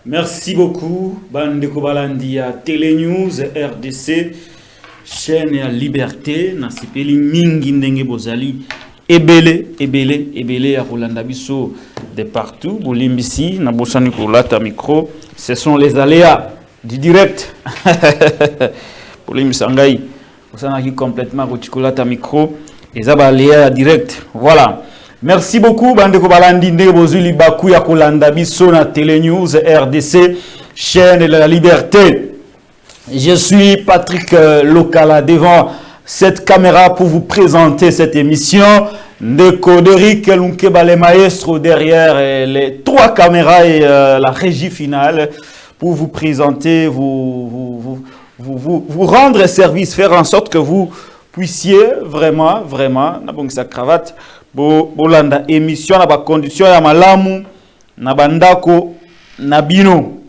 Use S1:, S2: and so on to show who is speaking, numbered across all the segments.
S1: Merci beaucoup, Bandeko Balandia, Télénews, RDC, chaîne à Liberté, Nasipeli Mingi Ndenge Bozali, Ebele, à Rolanda Bisso de partout, Bolimbisi, Nabosani Kolata micro, ce sont les aléas du direct. Bolimbisangai, Bosanaki complètement Rotikolata micro, les aléas direct. Voilà. Merci beaucoup, Bandeko Balandi Ndenge Bozuli Baku ya Kolanda Bisso na Télénews, RDC, chaîne de la Liberté. Je suis Patrick Lokala devant cette caméra pour vous présenter cette émission. Ndeko Derrick Lunkeba les maestros derrière les trois caméras et la régie finale pour vous présenter, vous rendre service, faire en sorte que vous puissiez vraiment, na sa cravate, bolanda émission na ba condition ya malamu, na bandako, na bino.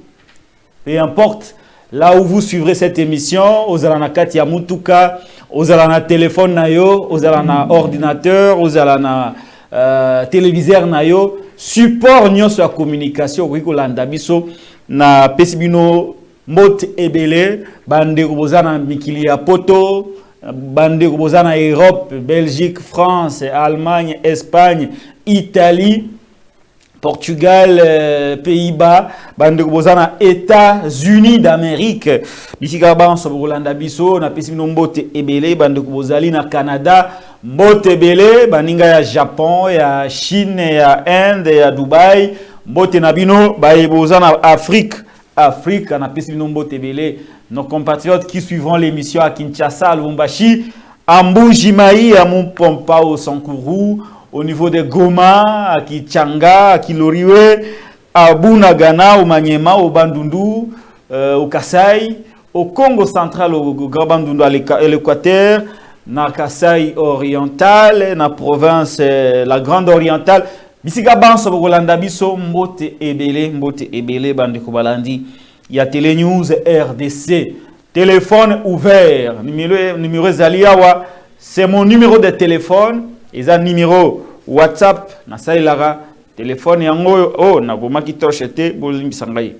S1: Peu importe. Là où vous suivrez cette émission, aux alanakati ya mutuka, aux alana téléphone nayo, aux alana ordinateur, aux alana téléviseur nayo, support nyo sur la communication, wiko landabiso na pesibino mot ebele, bande kubozana mikili ya poto, bande kubozana Europe, Belgique, France, Allemagne, Espagne, Italie, Portugal, Pays-Bas, bande kubozana États-Unis d'Amérique. Bisika banso Rolanda Bisso na pesi mbote ebele bande kubozali na Canada, mbote ebele baninga ya Japon, ya Chine, ya Inde, ya Dubai, mbote na bino baebozana Afrique na pesi mbote ebele. Nos compatriotes qui suivront l'émission à Kinshasa, à Lubumbashi, à Mbujimayi, à Mumpompa, au Sankuru, au niveau de Goma, à Kichanga, à Kiloriwe, à Bunagana, au Maniema, au Bandundu, au Kasai, au Congo central, au Grand Bandundu, à l'Équateur, na Kasai oriental, na province, la Grande Orientale. Bisiga banso Rolanda Bisso, mbote ebele, bande Kobalandi. Il y a Télénews RDC. Téléphone ouvert. Numéro Zaliawa. C'est mon numéro de téléphone. Et un numéro WhatsApp. Nasailara. Téléphone yangoyo. Oh, nagoma ki trochete. Bolim sangai.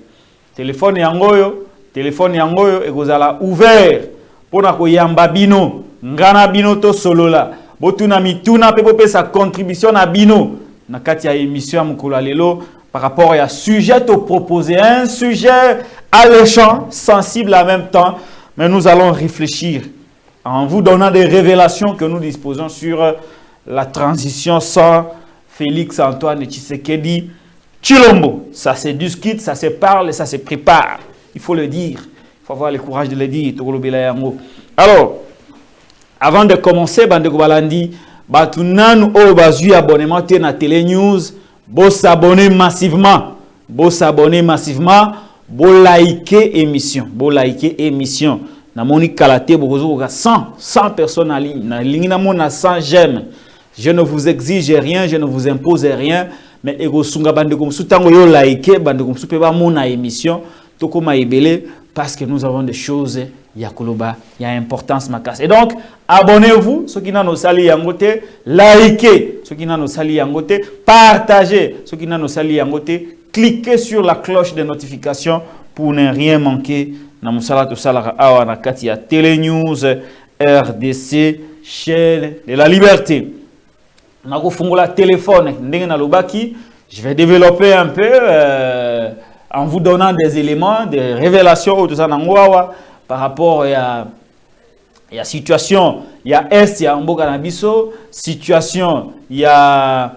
S1: Téléphone yangoyo. Et gozala ouvert. Pona ko yamba bino. Ngana bino to solola. Botuna mituna pepope sa contribution na bino. Nakati ya émission mukula lelo. Par rapport à un sujet te proposer, un sujet alléchant, sensible en même temps, mais nous allons réfléchir en vous donnant des révélations que nous disposons sur la transition sans Félix Antoine Tshisekedi Tshilombo. Ça se discute, ça se parle, ça se prépare. Il faut le dire. Il faut avoir le courage de le dire. Alors, avant de commencer, Bandeko Balandi, Batunan o bazu abonnement na Télénews. Bo s'abonner massivement, bo liker émission. Na moni kalate bokozo 100 personnes en ligne. Na ligne na mona 100 j'aime. Je ne vous exige rien, je ne vous impose rien, mais ego sunga bande comme tango yo liker bande comme pe ba mona émission toko ma ebele parce que nous avons des choses ya koloba, ya importance makasi. Et donc abonnez-vous, ceux qui n'ont sali yangote, likez, ceux qui n'ont sali yangote, partagez, ceux qui n'ont sali yangote, cliquez sur la cloche de notification pour ne rien manquer. Na musala to salara awa na kati ya Télénews RDC, chaîne de la Liberté. Na ko fungola téléphone ndenge na lobaki, je vais développer un peu en vous donnant des éléments, des révélations au Tsanangwawa par rapport à la situation. Il y a Est, il y a Mboka Nabiso, situation, il y a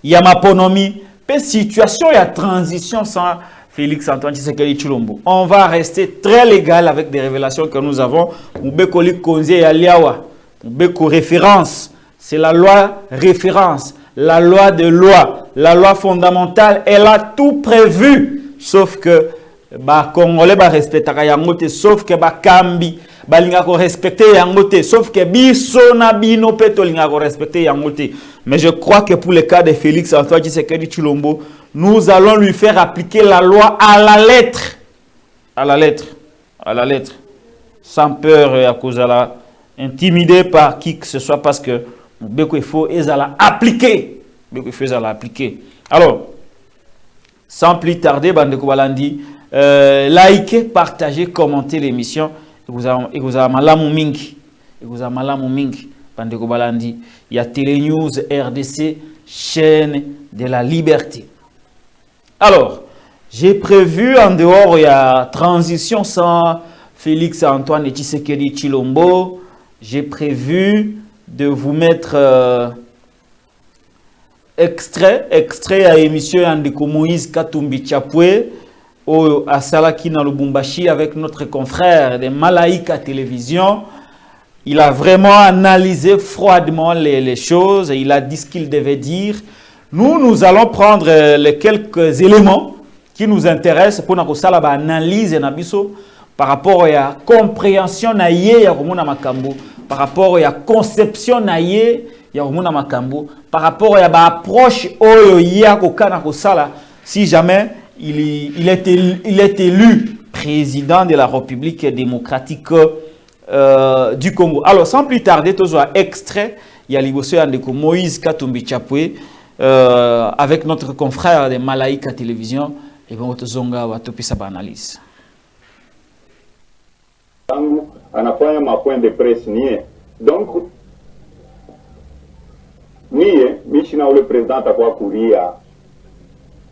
S1: Maponomi, puis situation, il y a transition sans Félix Antoine Tshisekedi Tshilombo. On va rester très légal avec des révélations que nous avons. Mbekoli Konze ya Liawa, Mbeko référence, c'est la loi référence. La loi de loi, la loi fondamentale, elle a tout prévu. Sauf que, Congolais respectera yangote, sauf que Kambi, linga ko respecter yangote, sauf que biso na bino peto linga ko respecter yangote. Mais je crois que pour le cas de Félix Antoine Tshisekedi Tshilombo, nous allons lui faire appliquer la loi à la lettre. À la lettre. Sans peur et à cause de la intimidé par qui que ce soit parce que il faut appliquer. Alors, Sans plus tarder, Bandeko Balandi, likez, partagez, commentez l'émission. Et vous avez malamu mingi. Et vous avez malamu mingi. Bandeko Balandi, il y a Télénews, RDC, chaîne de la liberté. Alors, j'ai prévu en dehors, il y a transition sans Félix Antoine Tshisekedi Tshilombo. J'ai prévu de vous mettre extrait à émission de Moïse Katumbi Tchapwe à Salaki dans Lubumbashi avec notre confrère de Malaika Télévision. Il a vraiment analysé froidement les choses et il a dit ce qu'il devait dire. Nous allons prendre les quelques éléments qui nous intéressent pour nous analyser par rapport à la compréhension par rapport à la conception par rapport à l'approche si jamais il est élu président de la République démocratique du Congo. Alors, sans plus tarder, tout ça extrait, il y a de Moïse Katumbi Tchapwe avec notre confrère de Malaika Télévision. Et bien, on va topiser sa analyse.
S2: Anafanya mapoint de presse niye. Donc, niye, mishina ule président atakuwa kuria.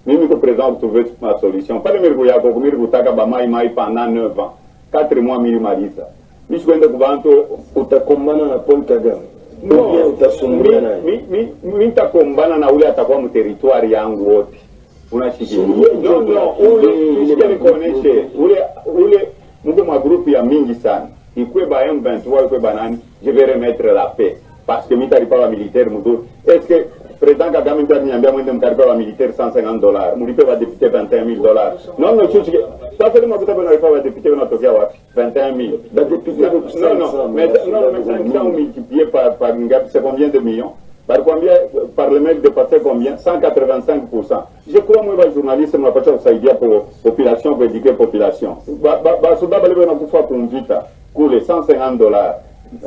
S2: Mimi ko président trouver ma solution. Pas de mirgo yako kumiri kutaka ba mai pendant 9 ans. 4 mois mili maliza. Mishi kwenda kubanto utakombana na Paul Kagame. No, utasumbuana naye. Mimi nitakombana na ule atakuwa mu territoire yangu wote. Unashikia. Non, ule koneshe. Ule Nous ma groupe ya mingi sana. Ikwe ba M23 ikwe banani, je vais remettre la paix parce que mitari pas militaire mudo. Est-ce que président Kagame mtani niambia mwende mkari pas militaire $150, mulipe ba député $21,000. Non, ça c'est le makuta bana pas ba député wanatokea wapi? 21,000. Ba député mais 500 multiplié par ngapi, c'est combien de millions? Par le mec de passer combien? 185%. Je crois moi les journalistes ne pas kusaidia pour population, pour éduquer population. Basoda bale na kufa kumvita kule $150.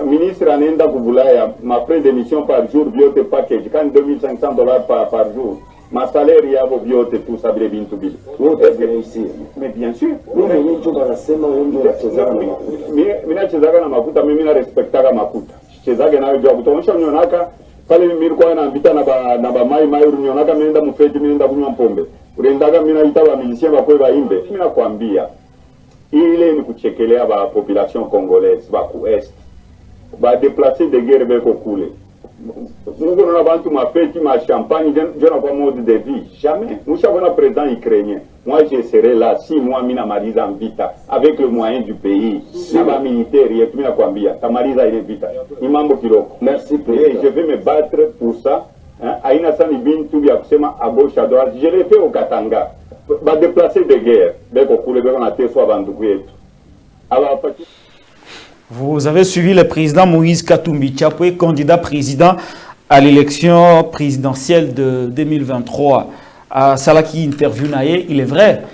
S2: Ministre anaenda kubulaya ma frais d'émission par jour biote package quand $2,500 par jour. Ma salaire yabo biote tout ça bile bintu bile. Mais bien sûr. Mimi nachezaka na makuta, mimi na respectaka makuta. Chezaka na ndio kutonyesha nyonaka pale mimi nilikuwa naambita na ba mai urunionaka mimi mufeti mimi nenda kunywa pombe. Urendaga mimi naita ba musicien bakwe baimbe. Mimi nakwambia ile ni kuchekelea ba population congolaise ba ku est. Ba déplacer de guerre beko kule. Nous avons bantu ma fête, ma champagne, je n'ai pas mode de vie. Jamais. Nous avons un président ukrainien. Moi, je serai là, si moi, mina Marisa en vita, avec le moyen du pays. Sama militaire, il y a tout à Kwambia. Ta Marisa, il est vita. Imambo Kilo. Merci, président. Je vais me battre pour ça. Aïna Sani Bin, tout bien, à gauche, à droite. Je l'ai fait au Katanga. Va déplacer de guerre. Beko Kule, Beko Nate, soit Bandoukou. Alors,
S1: vous avez suivi le président Moïse Katumbi Tchapwe, candidat président à l'élection présidentielle de 2023. À Salaki interview naé, il est vrai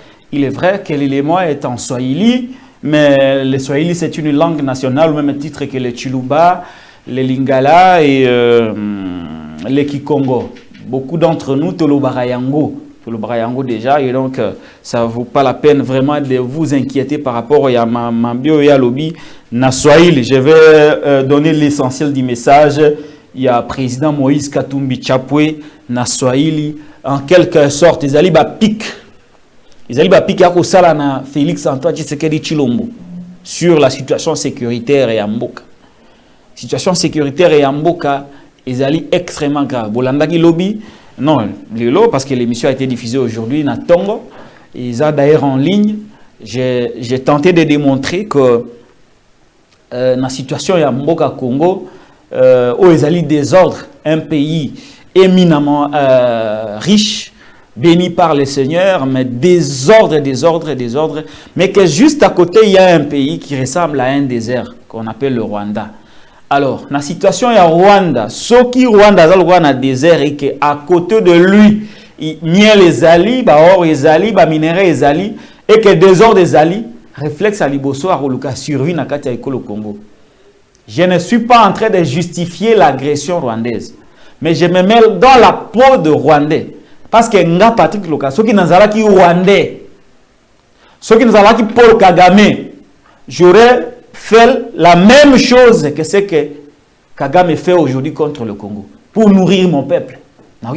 S1: que l'élément est en Swahili, mais le Swahili c'est une langue nationale au même titre que le Chiluba, le Lingala et le Kikongo. Beaucoup d'entre nous, Tolobarayango déjà, et donc ça ne vaut pas la peine vraiment de vous inquiéter par rapport à ma bio et à lobby na Swahili. Je vais donner l'essentiel du message. Il y a président Moïse Katumbi Tchapwe na Swahili en quelque sorte ils allaient pique à sala na Félix Antoine Tshisekedi Tshilombo sur la situation sécuritaire et Mboka. Situation sécuritaire et Mboka ils allaient extrêmement grave. Bolandaki lobby. Non, parce que l'émission a été diffusée aujourd'hui na Tongo. Ils ont d'ailleurs en ligne. J'ai tenté de démontrer que la situation à Mboka Congo, où ils allaient désordre, un pays éminemment riche, béni par le Seigneur, mais désordre, mais que juste à côté, il y a un pays qui ressemble à un désert, qu'on appelle le Rwanda. Alors, la situation est à Rwanda. Ce qui Rwanda a un désert et qu'à côté de lui, il y a les alliés, or les alliés, minéraux les alliés, et que désordre des alliés, réflexe à Liboso à Roluka survie dans le Congo. Je ne suis pas en train de justifier l'agression rwandaise, mais je me mets dans la peau de Rwandais. Parce que nga Patrick Loka, ceux qui n'ont qui Rwandais, ceux qui n'ont qui Paul Kagame, j'aurais fait la même chose que ce que Kagame fait aujourd'hui contre le Congo pour nourrir mon peuple. Alors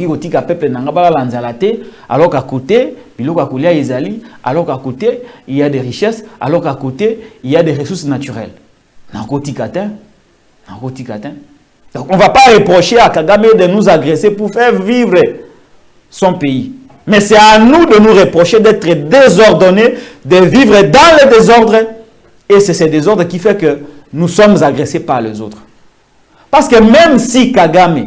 S1: qu'à côté, alors qu'à côté, il y a des richesses, alors qu'à côté, il y a des ressources naturelles. Donc on ne va pas reprocher à Kagame de nous agresser pour faire vivre son pays. Mais c'est à nous de nous reprocher d'être désordonnés, de vivre dans le désordre. Et c'est ce désordre qui fait que nous sommes agressés par les autres. Parce que même si Kagame,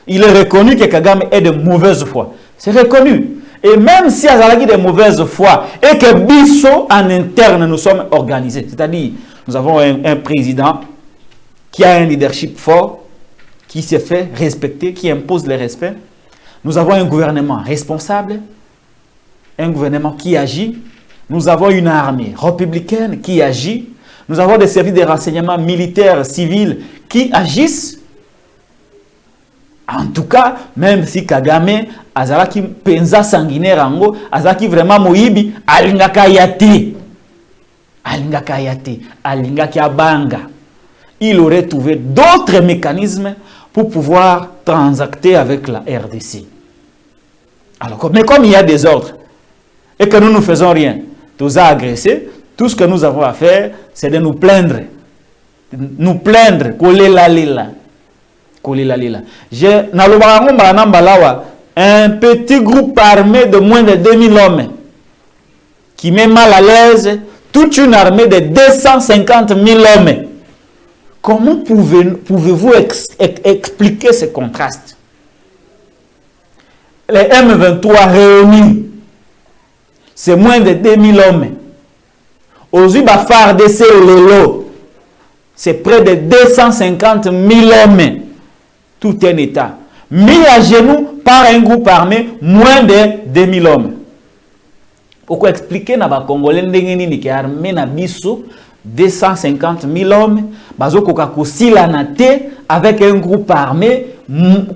S1: il est reconnu que Kagame est de mauvaise foi. C'est reconnu. Et même si Azalaki de mauvaise foi et que Bisso en interne nous sommes organisés, c'est-à-dire nous avons un président qui a un leadership fort, qui se fait respecter, qui impose le respect. Nous avons un gouvernement responsable, un gouvernement qui agit. Nous avons une armée républicaine qui agit. Nous avons des services de renseignement militaires, civils qui agissent. En tout cas, même si Kagame, Azalaki penza sanguinaire ango, Azalaki vraiment moyibi, alingaka yate. Alingaka yate, alingaka abanga. Il aurait trouvé d'autres mécanismes pour pouvoir transacter avec la RDC. Alors, mais comme il y a des ordres et que nous ne faisons rien, tous a agressé, tout ce que nous avons à faire, c'est de nous plaindre. Nous plaindre, coller la lila. Coller la lila. Un petit groupe armé de moins de 2000 hommes qui met mal à l'aise toute une armée de 250 000 hommes. Comment pouvez-vous expliquer ce contraste? Les M23 réunis, c'est moins de 2000 hommes. Aujourd'hui, FARDC et Lelo, c'est près de 250 000 hommes. Tout un État. Mis à genoux par un groupe armé, moins de 2000 hommes. Pourquoi expliquer na ba Congolais ndengeni ki armée na biso 250 000 hommes, avec un groupe armé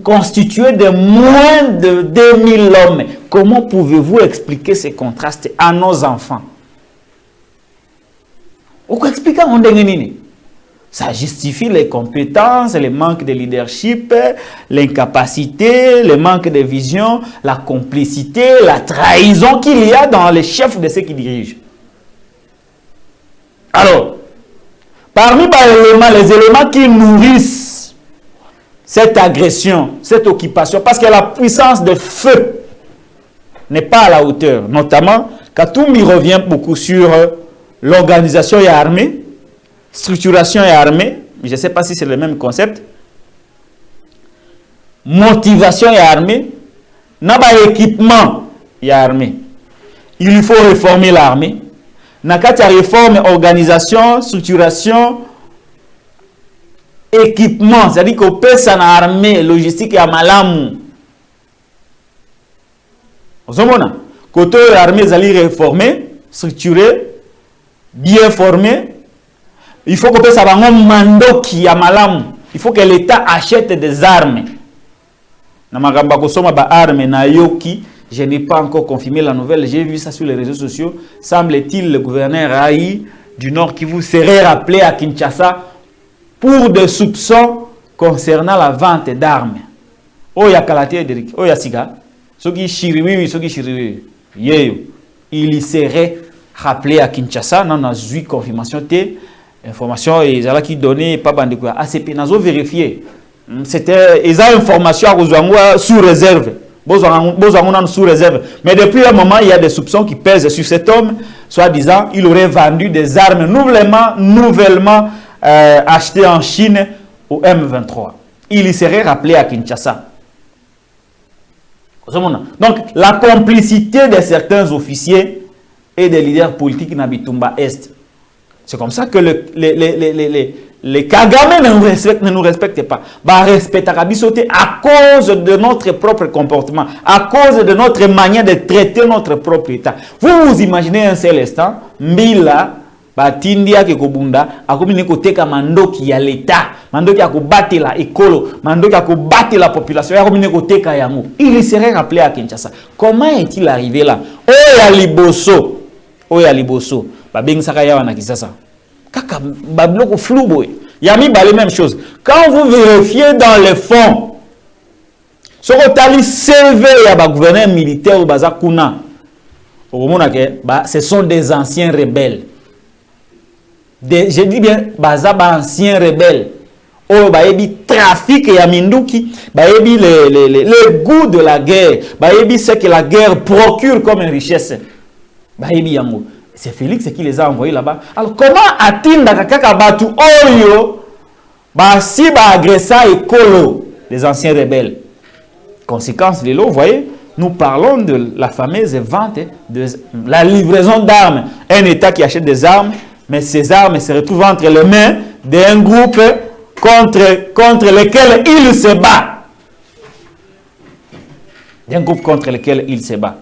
S1: constitué de moins de 2000 hommes. Comment pouvez-vous expliquer ces contrastes à nos enfants? Pourquoi expliquer ça justifie les compétences, le manque de leadership, l'incapacité, le manque de vision, la complicité, la trahison qu'il y a dans les chefs de ceux qui dirigent. Alors, parmi les éléments qui nourrissent cette agression, cette occupation, parce que la puissance de feu n'est pas à la hauteur. Notamment, Katoumi revient beaucoup sur l'organisation et armée, structuration et armée, je ne sais pas si c'est le même concept, motivation et armée, naba équipement et armée. Il faut réformer l'armée. Nakati réforme, organisation, structuration, équipement, c'est-à-dire qu'on peut s'en armée, logistique et à malamu. Vous comprenez? Côté l'armée, ils allaient réformer, structurer, bien former. Il faut que ça va un mando qui a malamu. Il faut que l'État achète des armes. Namagamba kosoma ba armes na yoki. Je n'ai pas encore confirmé la nouvelle. J'ai vu ça sur les réseaux sociaux. Semble-t-il le gouverneur Aïe du Nord qui vous serait rappelé à Kinshasa pour des soupçons concernant la vente d'armes. Oh ya kalate Derek. Oh ya siga. Soki shiriwi, soki shiriwi. Yeyo. Il y serait rappelé à Kinshasa. Non, non, j'ai confirmation té. Information ils allaient qui donner pas bande quoi ACP nazo vérifier c'était ils ont information à sous réserve besoin sous réserve mais depuis un moment il y a des soupçons qui pèsent sur cet homme soi-disant il aurait vendu des armes nouvellement achetées en Chine au M23. Il y serait rappelé à Kinshasa. Donc la complicité de certains officiers et des leaders politiques n'Abitumba Est. C'est comme ça que les Kagame ne nous respectent pas. Bah, respectent à cause de notre propre comportement, à cause de notre manière de traiter notre propre État. Vous imaginez un seul instant, Mbila, Batindia, Kekobunda, à communiquer côté Kamando qui a l'État, mandoki ya kobattre la écolo, mandoki ya kobattre la population, ya komine koteka yango. Il serait rappelé à Kinshasa. Comment est-il arrivé là? Oya liboso, babengisaka yawa na Kinshasa. Kaka babloko flou boy. Yami balé même chose. Quand vous vérifiez dans les fonds, ce que tali CV ya ba gouverneur militaire ou baza kuna, ce sont des anciens rebelles. Je dis bien, baza ba anciens rebelles. Oh, baebi trafic ya minduki, baebi le goût de la guerre, baebi ce que la guerre procure comme une richesse. Baebi yango. C'est Félix qui les a envoyés là-bas. Alors comment a-t-il kaka batu oyo si ba agressa écolo les anciens rebelles? Conséquence de l'eau, vous voyez, nous parlons de la fameuse vente de la livraison d'armes. Un État qui achète des armes, mais ces armes se retrouvent entre les mains d'un groupe contre lequel il se bat. D'un groupe contre lequel il se bat.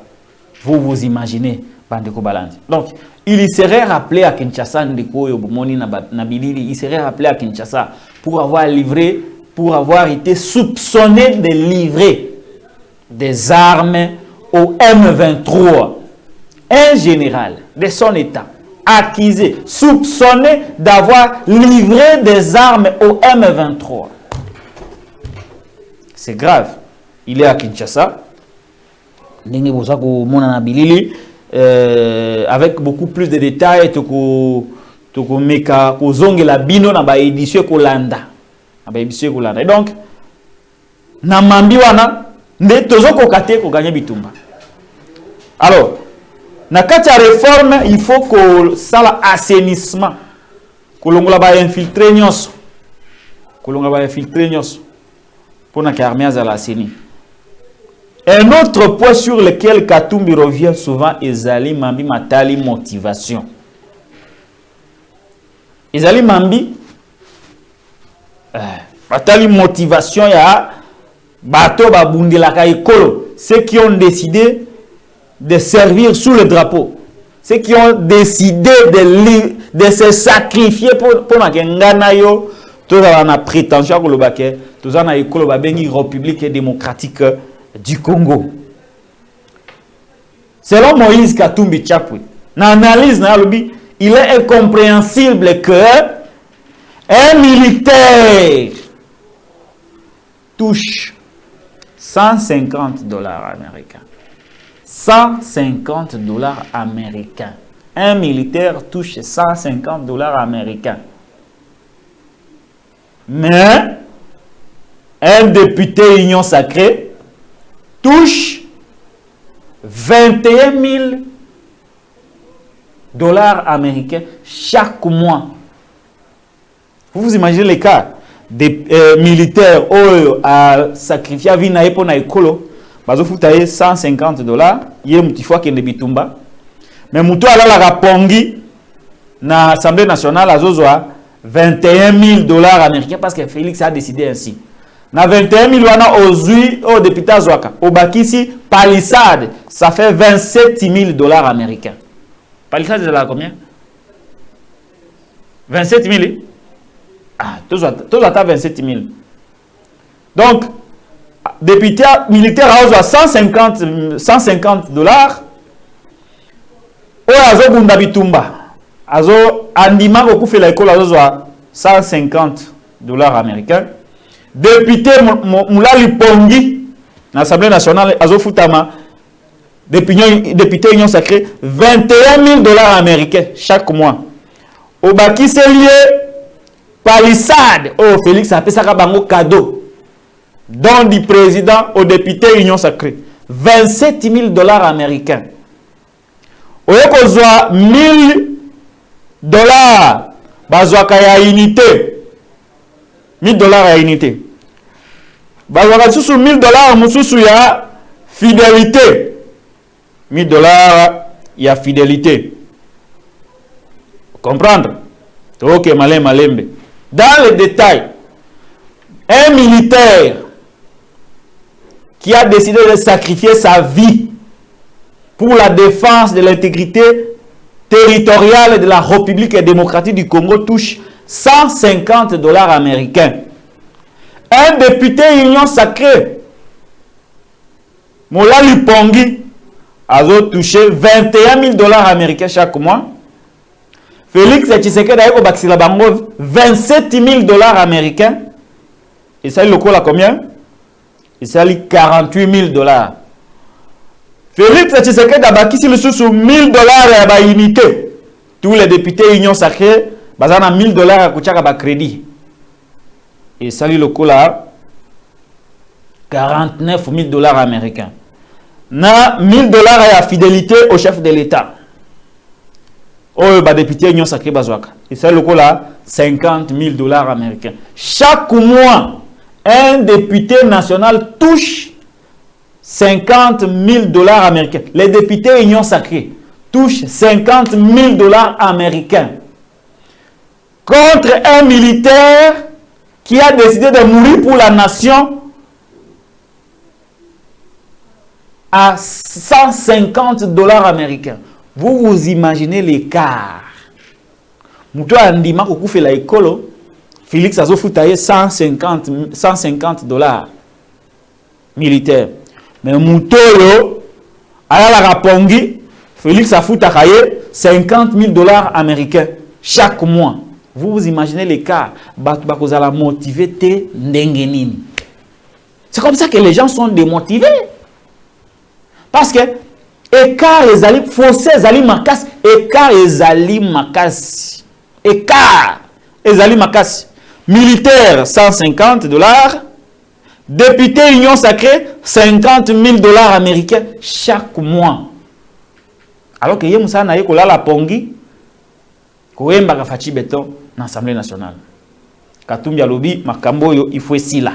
S1: Vous imaginez, Bandeko Balandi. Donc, il serait rappelé à Kinshasa, il serait rappelé à Kinshasa pour avoir livré, pour avoir été soupçonné de livrer des armes au M23. Un général de son État, accusé, soupçonné d'avoir livré des armes au M23. C'est grave. Il est à Kinshasa. Avec beaucoup plus de détails, la bino na ba édition kolanda. Et donc, na mambi wana nde tozo kokate ko gagner bitumba. Alors, na kati ya réforme, il faut que ça la assainissement. Kolongola ba infiltrer nyonso. Kolongola ba infiltrer nyonso. Pour na armée za la assaini. Un autre point sur lequel Katumbi revient souvent, Ezali Mambi Matali motivation. Ezali Mambi Matali motivation ya bato babundelaka ekolo, ceux qui ont décidé de servir sous le drapeau, ceux qui ont décidé de se sacrifier pour na ngana yo, tous na prétention ko lobake, tous na ekolo ba bengi République démocratique du Congo. Selon Moïse Katumbi Chapwe, l'analyse il est incompréhensible que un militaire touche $150 américains. $150 américains. Un militaire touche $150 américains. Mais un député Union Sacrée touche $21 000 américains chaque mois. Vous imaginez les cas des militaires à sacrifier vie na epo na ekolo, bazo futaye $150, yé mutifwa kende bitumba. Mais muto ala la rapongi na Assemblée nationale azozwa $21 000 américains parce que Félix a décidé ainsi. Na 21 000 wana ozui au député Zwaka. Au Bakissi, Palisade, ça fait $27 000 américains. Palisade, c'est là combien? 27 000. Ah, tous attendent 27 000. Donc, député militaire a $150. Ou azo bunda bitumba. Azo andima beaucoup fait l'école azo $150 américains. Député Moulali Pongi, l'Assemblée nationale, Azofutama, député Union Sacrée, $21 000 américains chaque mois. Au Baki Selie, Palisade, oh Félix a fait ça comme cadeau. Don du président au député Union Sacrée, $27 000 américains. Au Yokozwa, $1 000, Bazwakaya unité. $1 000 à unité. Bazwaka susu $1 mususu ya fidélité. $1 000 ya fidélité. Comprendre? Ok, malembe. Dans les détails, un militaire qui a décidé de sacrifier sa vie pour la défense de l'intégrité territoriale de la République démocratique du Congo touche 150 $ américains. Un député Union Sacrée, Molali Pongi, a touché 21 000 $ américains chaque mois. Félix Tshisekedi a eu 27 000 $ américains. Et ça, il le colle à combien? Il s'allie 48 000 $. Félix Tshisekedi a bâti le sous 1 000 $ à unité. Tous les députés Union Sacrée, ils ont 1 000 $ à Kouchaka crédit. Et ça, il le colle à 49 000 $ américains. Na 1 000 $ à fidélité au chef de l'État. Oh, bah député Union Sacrée Bazouaka. Et ça, le colle à 50 000 $ américains. Chaque mois, un député national touche 50 000 $ américains. Les députés Union Sacrée touchent 50 000 $ américains. Contre un militaire qui a décidé de mourir pour la nation à 150 $ américains. Vous imaginez l'écart. Moutou Andima Kokou fait la école. Félix Azofoutaye 150 $ militaires. Mais Moutoyo, à la Rapongi, Félix Afoutaye 50 000 $ américains chaque mois. Vous imaginez l'écart. Bakozala motivé te ndengenini. C'est comme ça que les gens sont démotivés. Parce que écart les ali fossé ali makas, écart les ali makas. Écart les ali makas. Militaire 150 $, député Union Sacrée 50 000 $ américains chaque mois. Alors que Yemoussa na yekola la pongi koemba ka fachi beton dans l'Assemblée nationale. Katumbi alobi makambo yo il faut si là.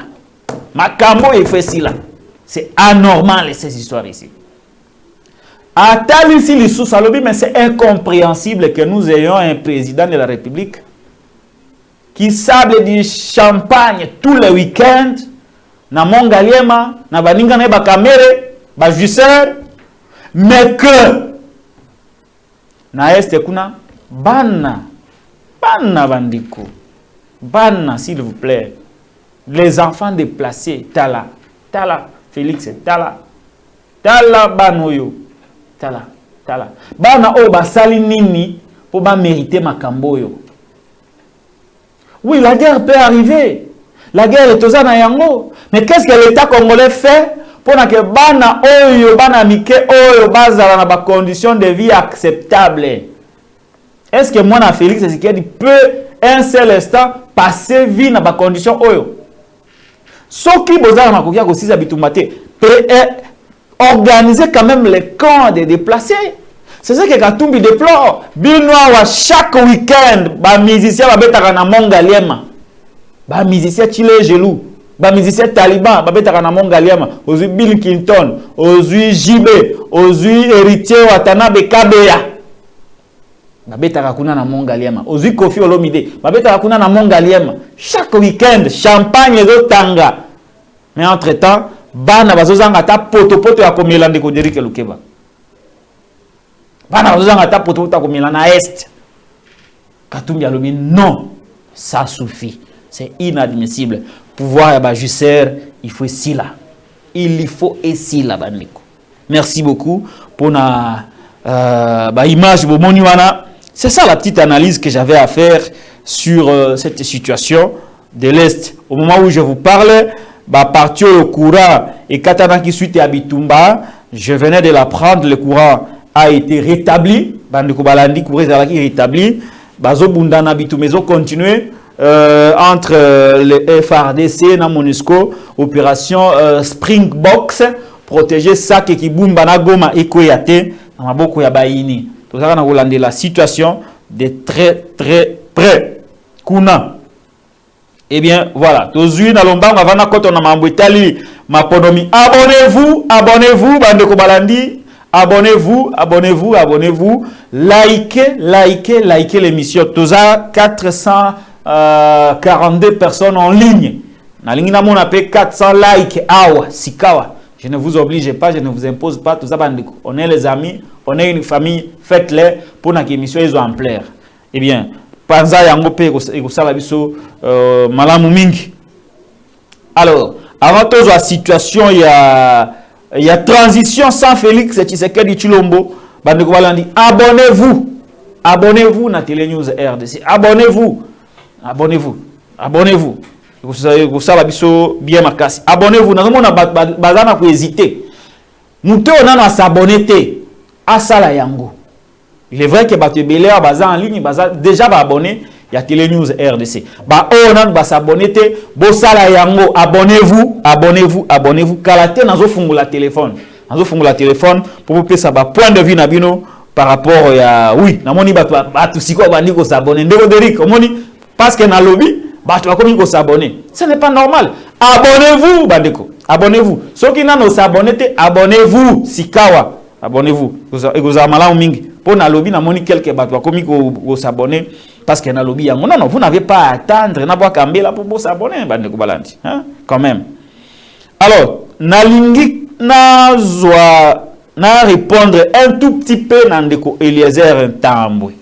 S1: Makambo il faut si là. C'est anormal ces histoires ici. Atali ici les sous alobi mais c'est incompréhensible que nous ayons un président de la République qui sable du champagne tous les week-ends na Mongaliema, na baninga na bakamere, ba jusseur, mais que na este kuna bana bandiko. Bana s'il vous plaît. Les enfants déplacés, tala Félix tala banoyo. Tala. Bana o basali nini pour ba mériter makamboyo. Oui, la guerre peut arriver. La guerre est aux yango. Mais qu'est-ce que l'État congolais fait pour que bana oyo bana mike oyo bazala na ba conditions de vie acceptables? Est-ce que moi na Félix Tshisekedi peut un seul instant passer vie na ba conditions oyo? Soki bozala na kokia ko sisa bitumate peut organiser quand même les camps des déplacés. C'est ça que Katumbi déplore. Binoa chaque week-end, ba musicien ba betaka na Mongaliema. Ba musicien Chile Gelou, ba musicien Taliban ba betaka na Mongaliema. Ozui Bill Clinton, ozui JB, ozui héritier Watanabe Kabeya. Ba betaka kuna na Mongaliema. Ozui Kofi Olomide, ba betaka kuna na Mongaliema. Chaque week-end, champagne do tanga. Mais entre-temps, bana bazozanga ta poto ya komela ndeko Derike Lukeba. Bana bazozanga ta poto ya komela na est. Katumbi alobi non, ça suffit. C'est inadmissible. Pouvoir ya jusser, il faut ici là. Il faut ici là bandiko. Merci beaucoup pour na image bomoniwana. C'est ça la petite analyse que j'avais à faire sur cette situation de l'Est. Au moment où je vous parle, parti au courant et Katana qui suite à Bitumba, je venais de l'apprendre, le courant a été rétabli. Bandeko Balandi courant qui rétabli. Bazo Bundana Bitumezo continué entre le FRDC et la MONUSCO, opération Springbox, protéger Sake qui Bumba na Goma et Koyate, na maboko ya Baini. Tout ça, on a la situation de très près. Kuna. Eh bien, voilà. Tozui na lomba, on va na koto na mambwetali maponomi. Abonnez-vous, Bandeko Balandi. Abonnez-vous. Likez l'émission. Toza 442 personnes en ligne. Na ligne na mon appel 400 likes. Awa, sikawa. Je ne vous oblige pas, je ne vous impose pas. Tout ça, Bandeko. On est les amis, on est une famille. Faites-les pour que l'émission soit ampleur. Eh bien, panza yango pe ekosala biso malamu mingi. Alors, avant toute la situation, il y a transition sans Félix Tshisekedi Tshilombo. Bandeko balandi, abonnez-vous. Abonnez-vous na Télé News RDC. Abonnez-vous. Abonnez-vous. Abonnez-vous. Vous savez bien makasi. Abonnez-vous. Nous avons bazana ko hésiter. Muté on a s'abonner té à sala yango. Il est vrai que batu belé baza en ligne baza déjà ba abonné. Il y a Télé News RDC. Bah on va s'abonner té bo sala yango. Abonnez-vous, abonnez-vous, abonnez-vous. Kalate nazo fungula téléphone. Nazo fungula téléphone pour vous passer ba point de vue nabino par rapport à oui, namoni batu siko bandi ko s'abonner. Ndeko Derrick, omoni parce que na lobby batu bakomi ko s'abonner. Ce n'est pas normal. Abonnez-vous bandeko. Abonnez-vous. Ceux qui n'ont s'abonner, abonnez-vous. Sikawa. Abonnez-vous. Vous avez malin mingi. Pour na lobby, na moni quelques bateaux comme vous s'abonner parce que na lobby yango. Non non, vous n'avez pas à attendre na bois kambela pour vous s'abonner bandeko balandi. Hein? Quand même. Alors, na lingi na zwa na répondre un tout petit peu na ndeko Eliezer Ntambwe.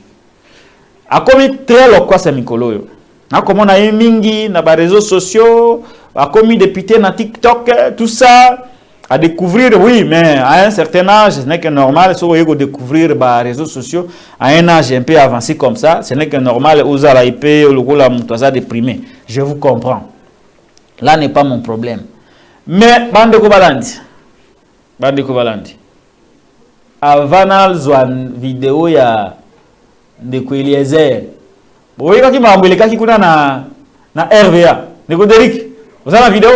S1: A commis très lokwa sa mikolo yo. Na comment na mingi na ba réseaux sociaux a commis député na TikTok, tout ça, à découvrir, oui, mais à un certain âge, ce n'est que normal, si vous découvrir les réseaux sociaux, à un âge un peu avancé comme ça, ce n'est que normal, vous allez payer le rôle à déprimé. Je vous comprends. Là n'est pas mon problème. Mais, Bande Kobalandi, avant une vidéo, il y a des Eliezer. Vous voyez quand il m'a envoyé, quand il y a na RVA, Ndeko Derrick. Vous avez la vidéo?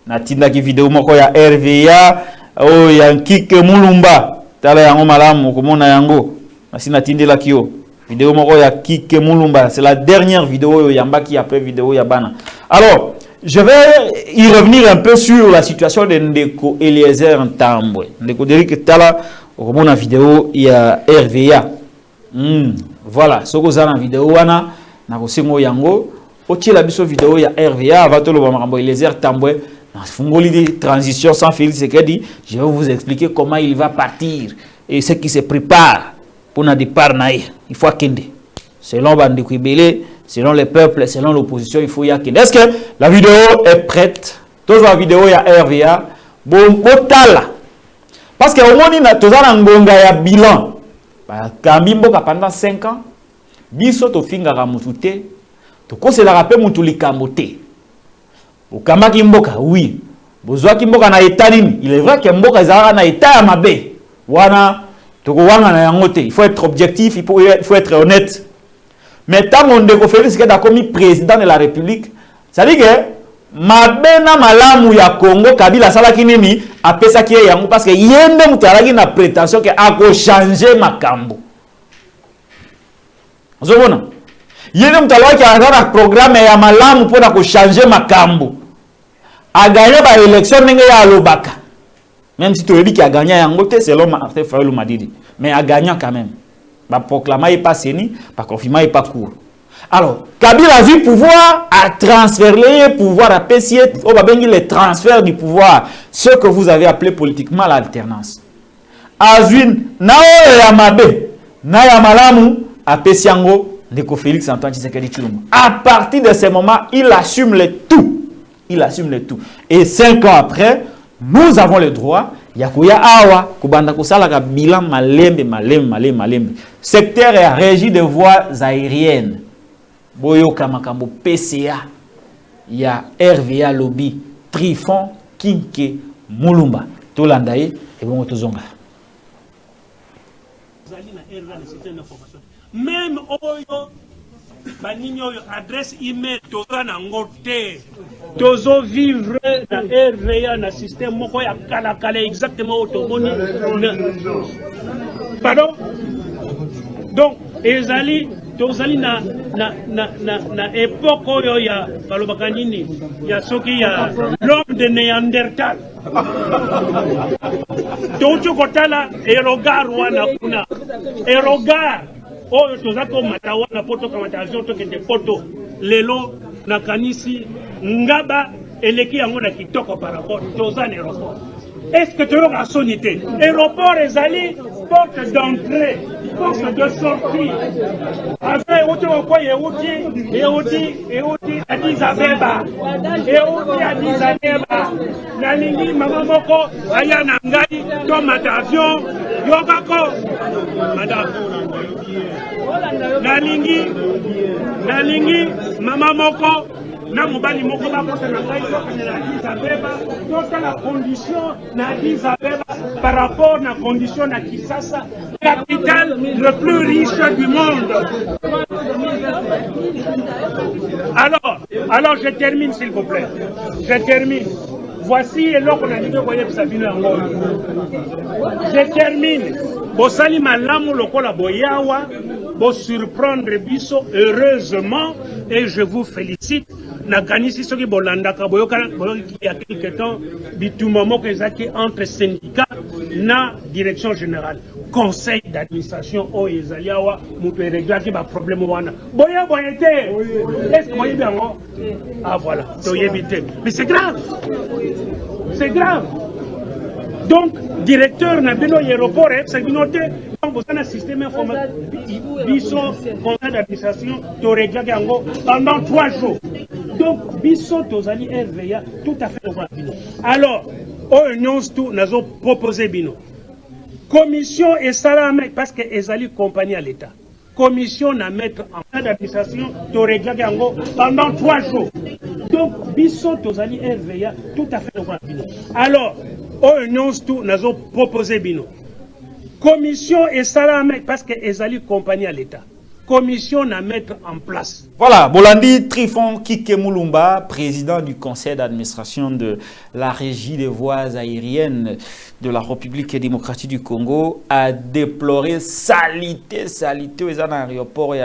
S1: Natinda ki vidéo moko ya RVA o ya Kike Mulumba. Tala yango malamu komona yango. Nasi natindela kio. Vidéo moko ya Kike Mulumba, c'est la dernière vidéo yamba qui après vidéo ya bana. Alors, je vais y revenir un peu sur la situation de Ndeko Eliezer Ntambwe. Ndeko Derrick tala komona vidéo ya RVA. Voilà, soko za na vidéo wana na kosengo yango. Otie la biso vidéo ya RVA avant tout le moment Eliezer Ntambwe na fungoli de transition sans Félix Tshisekedi. Je vais vous expliquer comment il va partir et ce qui se prépare pour na départ naï. Il faut akende. Selon Bandeko Ibele, selon le peuple, selon l'opposition, il faut y akende. Est-ce que la vidéo est prête? Toute la vidéo ya RVA bon otala. Parce que au moins na tozana ngonga ya bilan. Ba kambimbo ka pendant 5 ans. Biso to finga ka mutute. Toko se la rappel mutuli kamote. Ukamba kimboka, oui. Bozwa kimboka na état nini. Il est vrai que mboka ezara na état ya mabe. Wana toko wanga na yangote. Il faut être objectif, il faut être honnête. Mais tant on Ndeko Félix Tshisekedi a commis président de la République, ça dit que mabe na malamu ya Congo Kabila salaki nini apesa ki yango parce que yende mutalaki na prétention que ako changer makambo. Ozobona? Yene mtaloa qui a un programme ya malamu pour changer makambo. A gagné par élection n'enge ya Lobaka. Même si tu as dit qu'il a gagné en côté selon Martin Fayulu Madidi, mais a gagné quand même. Ba proclamé pas seni, pas confirmé pas court. Alors, Kabila a vu pouvoir à transférer le pouvoir à PCI, on va bien dire les transferts du pouvoir, ce que vous avez appelé politiquement l'alternance. Azwin na ya mabe, na ya malamu a Pesiango Ndeko Félix Antoine Tshisekedi Tshilombo. À partir de ce moment, il assume le tout. Il assume le tout. Et 5 ans après, nous avons le droit. Yakuya awa, kubanda kusala bilan malembe. Secteur est régi de voies aériennes. Boyo Kamakambo PCA. Il y a RVA Lobby, Trifon, Kinke, Mulumba. Tolandaye et bon tozonga.
S3: Même oyo baninyo adresse email toza na ngote tozo vivre na RVA na système moko ya kala exactement automoni. Pardon? Donc ezali tozali na époque oyo ya balobaka nini ya soki ya l'homme de Néandertal. Tocho kotala erogar wana kuna erogar oyo tozako matawa na poto kamata avion to kende poto lelo na kanisi ngaba eleki yango na kitoko par rapport tozane aéroport est-ce que tu auras sonité? Aéroport et allés, porte d'entrée, porte de sortie. Après, Yehudi, Addis Abeba. Yehudi, Addis Abeba. Nalingi, Maman Moko, Aya Nangai, Thomas d'avion, Yogako. Madame. Nalingi, Maman Moko, Namubali Moko, la condition d'Addis Abeba par rapport à la condition de Kinshasa, capitale le plus riche du monde. Alors je termine s'il vous plaît. Je termine. Voici l'heure qu'on a dit que vous voyez je termine. Bosali malamu lokola boyawa, bo surprendre biso heureusement et je vous félicite. Nakanisi soki bolanda ka boyoka il y a quelque temps bitumamo kezaki entre syndicats na direction générale conseil d'administration o ezaliawa mutu réglaki ba problème wana boya boyete est-ce que boyebi yango ah voilà toyebite mais c'est grave. Donc, directeur n'a pas d'aéroport, c'est une autre. Donc, vous avez un système informatique, biso, conseil d'administration, tu règles pendant 3 jours. Donc, biso, tu as RVA, tout à fait normal. Alors, nous avons proposé bino. Commission et salarié, parce que les alliés compagnie à l'État. Commission à mettre en place d'administration, tu règles pendant 3 jours. Donc, biso, tu as RVA, tout à fait normal. Alors, nous avons proposé bino. Commission et salarié, parce que les alliés compagnie à l'État. Commission à mettre en place.
S1: Voilà, Bolandi Trifon Kike Moulumba, président du conseil d'administration de la régie des voies aériennes de la République démocratique du Congo, a déploré salité aux aéroports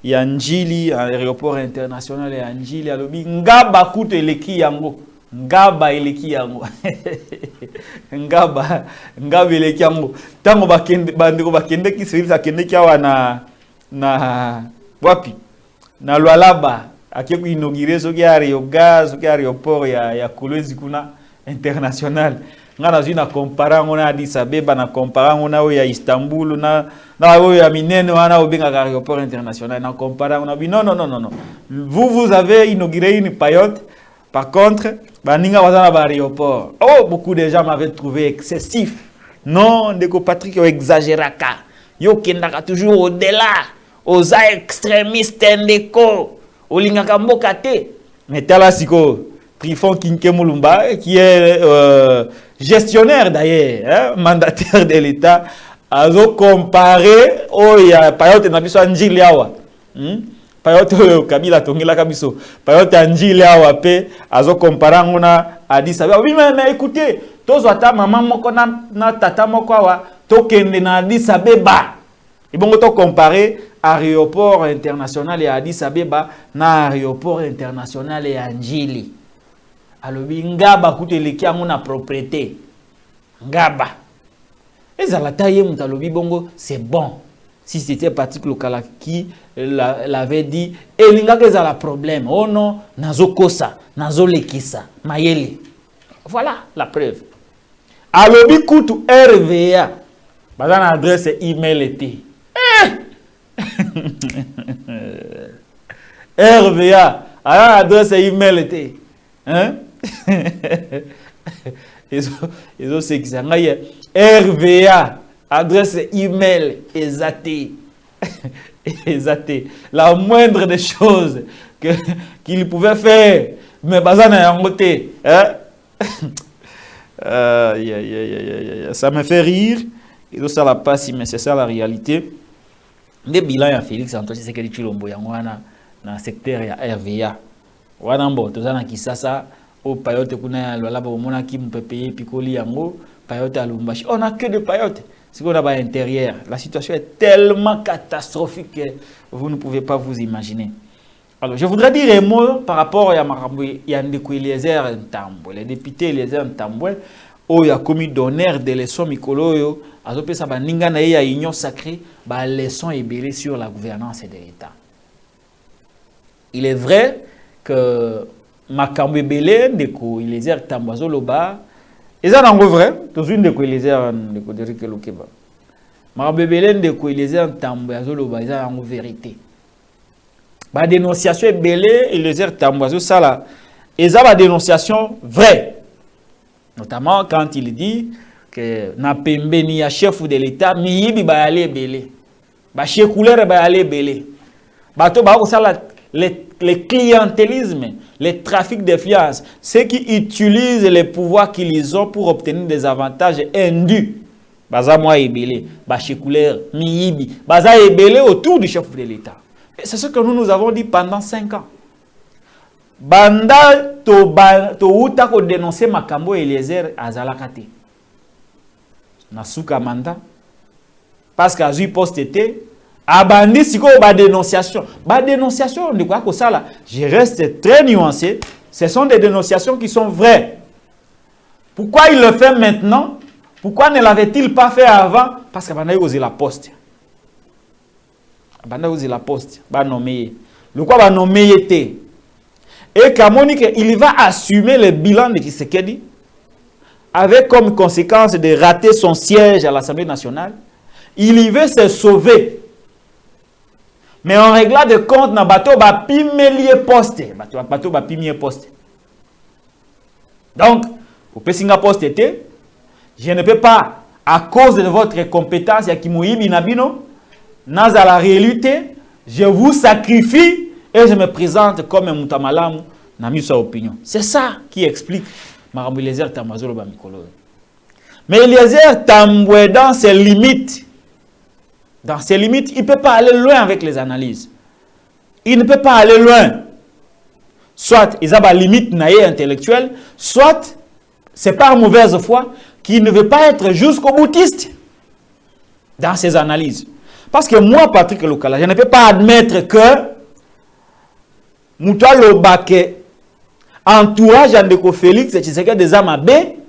S1: Njili, aéroport international et Njili, à l'obi, Ngaba Koute Eleki Yango. Ngaba Eleki Yango. Ngaba Eleki Yango. Tango bakende ki sivili sa kende kia wana na wapi na Lualaba akiku inauguré soki aéroport soki aéroport ya Kolwezi kuna international ngana zina compara ngona Addis Abeba na compara ngona ya Istanbul na ya minene wana obenga aéroport international na compara ngona non vous avez inauguré une payote par contre baninga wazana ba aéroport beaucoup de gens m'avaient trouvé excessif non ndeko Patrick exagéraka yo kendaka toujours au-delà aux extrémistes ndeko olingaka mboka te mais tala siko Trifon Kinke Moulumba qui est gestionnaire d'ailleurs mandataire de l'État a comparé ya payote na biso Njili awa payote Kabila tongela kabiso payote Njili awa pe azo comparer ngona Addis Abeba oui mais écoutez tozo ata maman moko na tata moko awa tokende na Addis Abeba et bon to comparer aéroport international et Addis Abeba na aéroport international et Njili alobi ngaba kuteleki yango na propriété ngaba ezalata ye mutalobi bongo c'est bon si c'était Patrick Lokala qui l'avait dit elinga que ezala problème oh non nazokosa nazolekisa mayele voilà la preuve alobi kutu RVA bazana adresse email était RVA a adresse email était hein ils ont c'est qui RVA adresse email exaté la moindre des choses qu'il pouvait faire mais bazana yangote hein ça me fait rire et ça la passe mais c'est ça la réalité. Des bilans ya Félix Antoine Tshisekedi Tshilombo yango wana na secteur ya RVA wana mbo tozana Kisasa au payote kuna ya Lualaba omona ki mpepeye pikoli yango payote à Lumbashi on a que de payote c'est qu'on a à l'intérieur la situation est tellement catastrophique que vous ne pouvez pas vous imaginer. Alors je voudrais dire un mot par rapport à Makambo Yandeko Eliezer Ntambwe le député Eliezer Ntambwe il a commis d'honneur des leçons mikoloyo azope sa baninga na ya union sacrée ba leçons ébélées sur la gouvernance de l'État. Il est vrai que Makambo Ebele ndeko Eliezer Ntambwe azoloba Et ça, c'est vrai. Tout une de quoi les airs de quoi dire que l'okeba. Ma bébélène de quoi les airs tamboiseau le bazar en vérité. La dénonciation est belée et les airs tamboiseau ça là. Et ça, la dénonciation vraie. Notamment quand il dit que na pembe ni ya chef de l'État, mi yibi ba aller belé. Ba chef couleur ba aller belé. Ba to ba ko ça les clientélismes, les trafics d'influence, ceux qui utilisent les pouvoirs qu'ils ont pour obtenir des avantages indus. Baza moi ebele, ba chikouleur, miyibi, baza ebele autour du chef de l'État. C'est ce que nous avons dit pendant 5 ans. Banda to uta ko dénoncer makambo Eliezer azalakate. Nasuka manda parce qu'azui posteté abandi siko ba dénonciation. Ba dénonciation de quoi que ça là, je reste très nuancé, ce sont des dénonciations qui sont vraies. Pourquoi il le fait maintenant? Pourquoi ne l'avait-il pas fait avant? Parce qu'il a osé la poste. Il a osé la poste. Il a nommé. Le quoi va nommer était. Et Kamonique, il va assumer le bilan de Tshisekedi avec comme conséquence de rater son siège à l'Assemblée nationale. Il y veut se sauver. Mais en réglant de compte, na bateau va pimélier poste. Bateau va pimélier poste. Donc, au Pessinga poste était, je ne peux pas, à cause de votre compétence, Yakimoui Binabino, dans la réalité, je vous sacrifie et je me présente comme un Moutamalam dans sa opinion. C'est ça qui explique Maramou Eliezer Tamboué Bamikolo. Mais Eliezer Tamboué, dans ses limites, il ne peut pas aller loin avec les analyses. Il ne peut pas aller loin. Soit il a une limite intellectuelle, soit c'est par mauvaise foi qu'il ne veut pas être jusqu'au boutiste dans ses analyses. Parce que moi, Patrick Lokala, je ne peux pas admettre que Moutoua Lobake, entourage Andeko Félix et Tshisekedi des Amabé,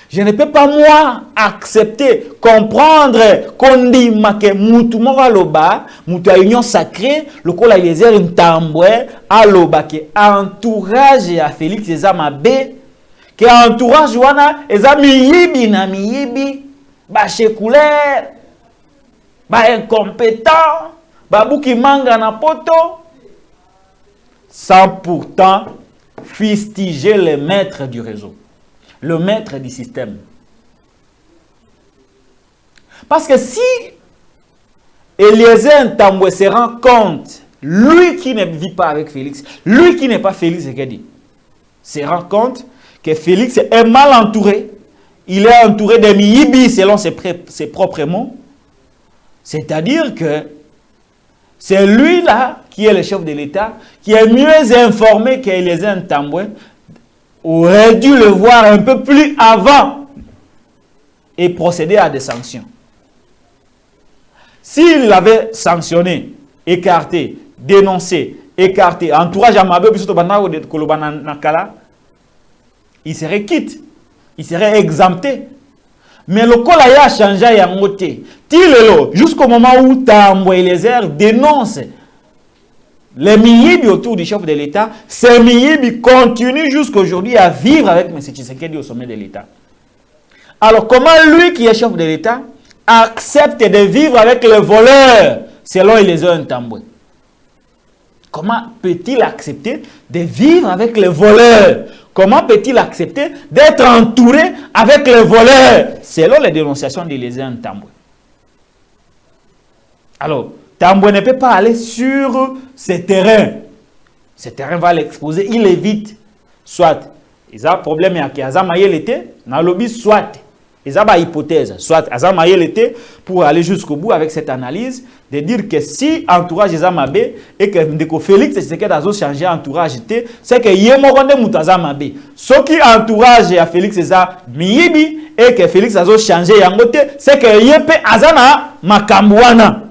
S1: je ne peux pas, moi, accepter, comprendre qu'on dit que Moutouma Loba, Moutoua Union Sacrée, le Kola Eliezer Ntamboué, à Lobake, entourage à Félix des Amabé, que entourage wana eza miyibi na miyibi ba chekouler ba incompétent ba buki manga na poto, sans pourtant fustiger le maître du réseau, le maître du système. Parce que si Eliezer Ntamboué se rend compte, lui qui ne vit pas avec Félix, lui qui n'est pas Félix Tshisekedi, se rend compte que Félix est mal entouré. Il est entouré de miyibi selon ses propres mots. C'est-à-dire que c'est lui-là qui est le chef de l'État, qui est mieux informé qu'Eliezer Ntamboué, aurait dû le voir un peu plus avant et procéder à des sanctions. S'il avait sanctionné, écarté, dénoncé, écarté, entourage à Mabé, il serait quitte, il serait exempté. Mais le Kolaya a changé à Yangote. Jusqu'au moment où Tamboué Eliezer dénonce les miyibi autour du chef de l'État, ces miyibi continuent jusqu'aujourd'hui à vivre avec M. Tshisekedi au sommet de l'État. Alors comment lui qui est chef de l'État accepte de vivre avec les voleurs selon Eliezer Ntamboué? Comment peut-il accepter de vivre avec les voleurs? Comment peut-il accepter d'être entouré avec les voleurs selon les dénonciations d'Eliezer Ntamboué? Alors, Tamboué ne peut pas aller sur ces terrains. Ce terrain va l'exposer, il évite. Soit, il a un problème avec Azamaye l'été, dans le lobby, soit, il a une hypothèse, soit Azamaye l'été, pour aller jusqu'au bout avec cette analyse, de dire que si entourage Azamabé et que Ndeko Félix Tshisekedi a changé entourage, c'est que Yemoronde Moutazamabé. Ce qui entourage à Félix Eza Miyibi et que Félix a changé Yangote, c'est que Yepe Azana Makambouana.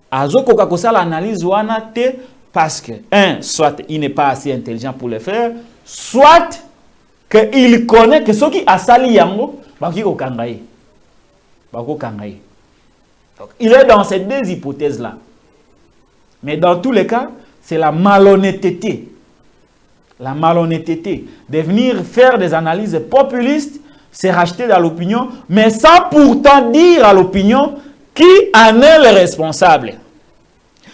S1: Azo Kokakosa l'analyse wana te parce que, soit il n'est pas assez intelligent pour le faire, soit qu'il connaît que ceux qui a sali yango, baki okangaye. Bako kangaye. Donc, il est dans ces deux hypothèses-là. Mais dans tous les cas, c'est la malhonnêteté la malhonnêteté, de venir faire des analyses populistes, se racheter dans l'opinion, mais sans pourtant dire à l'opinion qui en est le responsable.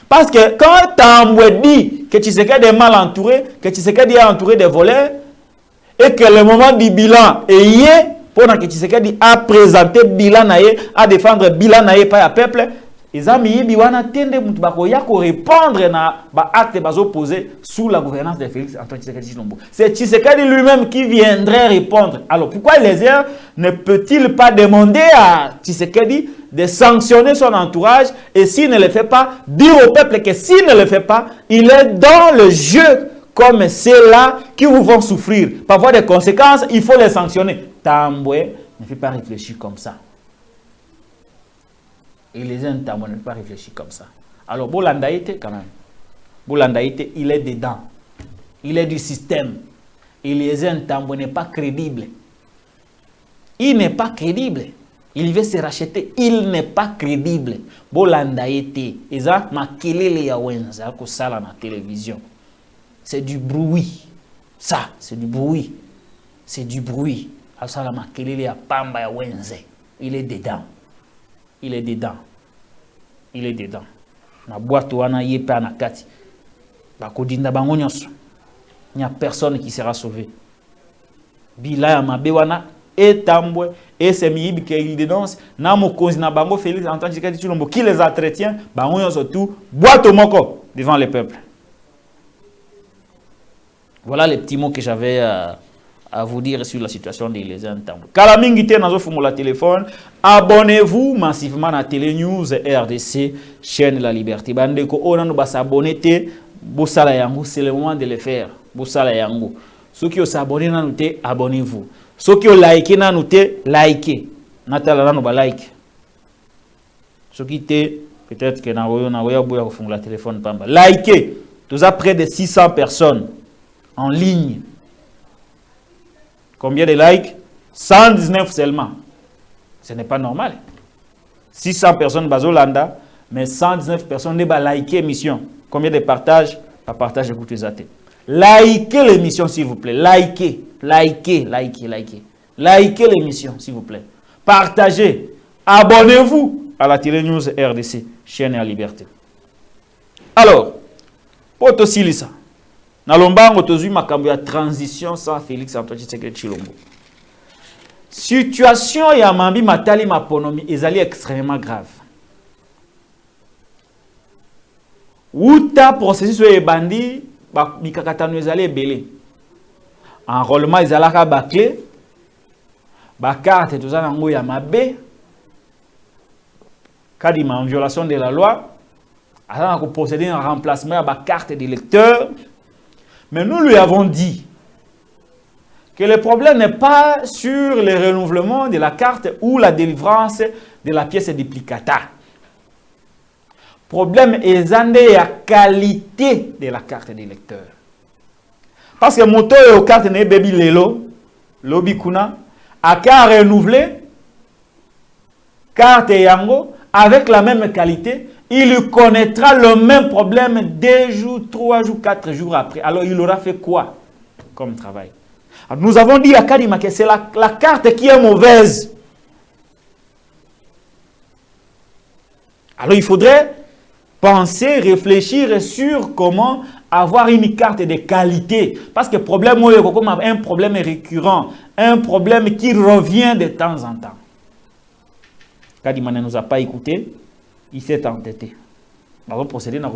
S1: Parce que quand Tambwe dit que Tshisekedi est mal entouré, que Tshisekedi est entouré de voleurs, et que le moment du bilan est pendant que Tshisekedi a présenté bilan naïe, à défendre bilan naïe par le peuple, les amis biwana tende mutubakoya ko répondre na ba acte bazo posé sous la gouvernance de Félix Antoine Tshisekedi Tshilombo. C'est Tshisekedi lui-même qui viendrait répondre. Alors pourquoi les airs ne peut-il pas demander à Tshisekedi de sanctionner son entourage et s'il ne le fait pas, dire au peuple que s'il ne le fait pas, il est dans le jeu comme ceux-là qui vous vont souffrir. Par voie de conséquences, il faut les sanctionner. Tambwe ne fait pas réfléchir comme ça. Et les gens ne peuvent pas réfléchir comme ça. Alors, Bolandaïté, quand même. Bolandaïté, il est dedans. Il est du système. Et les gens n'est pas crédible. Il n'est pas crédible. Il veut se racheter. Il n'est pas crédible. Bolandaïté. Et ça, ma kelele ya wenza ko sala na télévision. C'est du bruit. Ça, c'est du bruit. C'est du bruit. Ça, ma kelele ya pamba ya wenze. Il est dedans. Il est dedans. Il est dedans. Na boîte wana yepa na kati. Ba kodinda bango nyonso. Il n'y a personne qui sera sauvé. Bila ya mabe wana etambwe et c'est miyibi que il dénonce na mokonzi na bango Félix Antoine Tshisekedi Tshilombo qui les entretient bango nyonso tout boîte moko devant le peuple. Voilà les petits mots que j'avais à vous dire sur la situation des les entendus. Kalamingite nazo fumula téléphone, abonnez-vous massivement à Télé News RDC, chaîne La Liberté. Bandeko onano ba s'abonner te, bosala yango, c'est le moment de le faire. Bosala yango. Ceux qui ont s'abonné nanu te, abonnez-vous. Ceux qui ont liké nanu te, likez. Natala nanu ba like. Ceux qui te peut-être que na roya boya fumula téléphone pamba. Likez. Tous à près de 600 personnes en ligne. Combien de likes? 119 seulement. Ce n'est pas normal. 600 personnes bazolanda, mais 119 personnes ne ba liker l'émission. Combien de partages? Pas partage, écoutez ça. Likez l'émission s'il vous plaît. Likez l'émission s'il vous plaît. Partagez. Abonnez-vous à la Télé News RDC, chaîne à liberté. Alors, pour tout ça. Nalombango tozu makambo ya transition sans Félix Antoine Tshisekedi Tshilombo. Situation ya mambi matali maponomi ezali extrêmement grave. Uta processus e bandi ba mikakatano ezali ebele. Enrôlement ezalaka baclé. Ba carte tozana ngo ya mabe. Kadima en violation de la loi. Azana ko procéder un remplacement à ba carte d'électeur. Mais nous lui avons dit que le problème n'est pas sur le renouvellement de la carte ou la délivrance de la pièce duplicata. Le problème est la qualité de la carte d'électeur. Parce que moto et carte ne baby lelo, lobby kuna, a qu'à renouveler carte yango avec la même qualité. Il connaîtra le même problème 2 jours, 3 jours, 4 jours après. Alors, il aura fait quoi comme travail? Alors, nous avons dit à Kadima que c'est la carte qui est mauvaise. Alors, il faudrait penser, réfléchir sur comment avoir une carte de qualité. Parce que le problème, un problème récurrent, un problème qui revient de temps en temps. Kadima ne nous a pas écoutés. Il s'est entêté. On va procéder à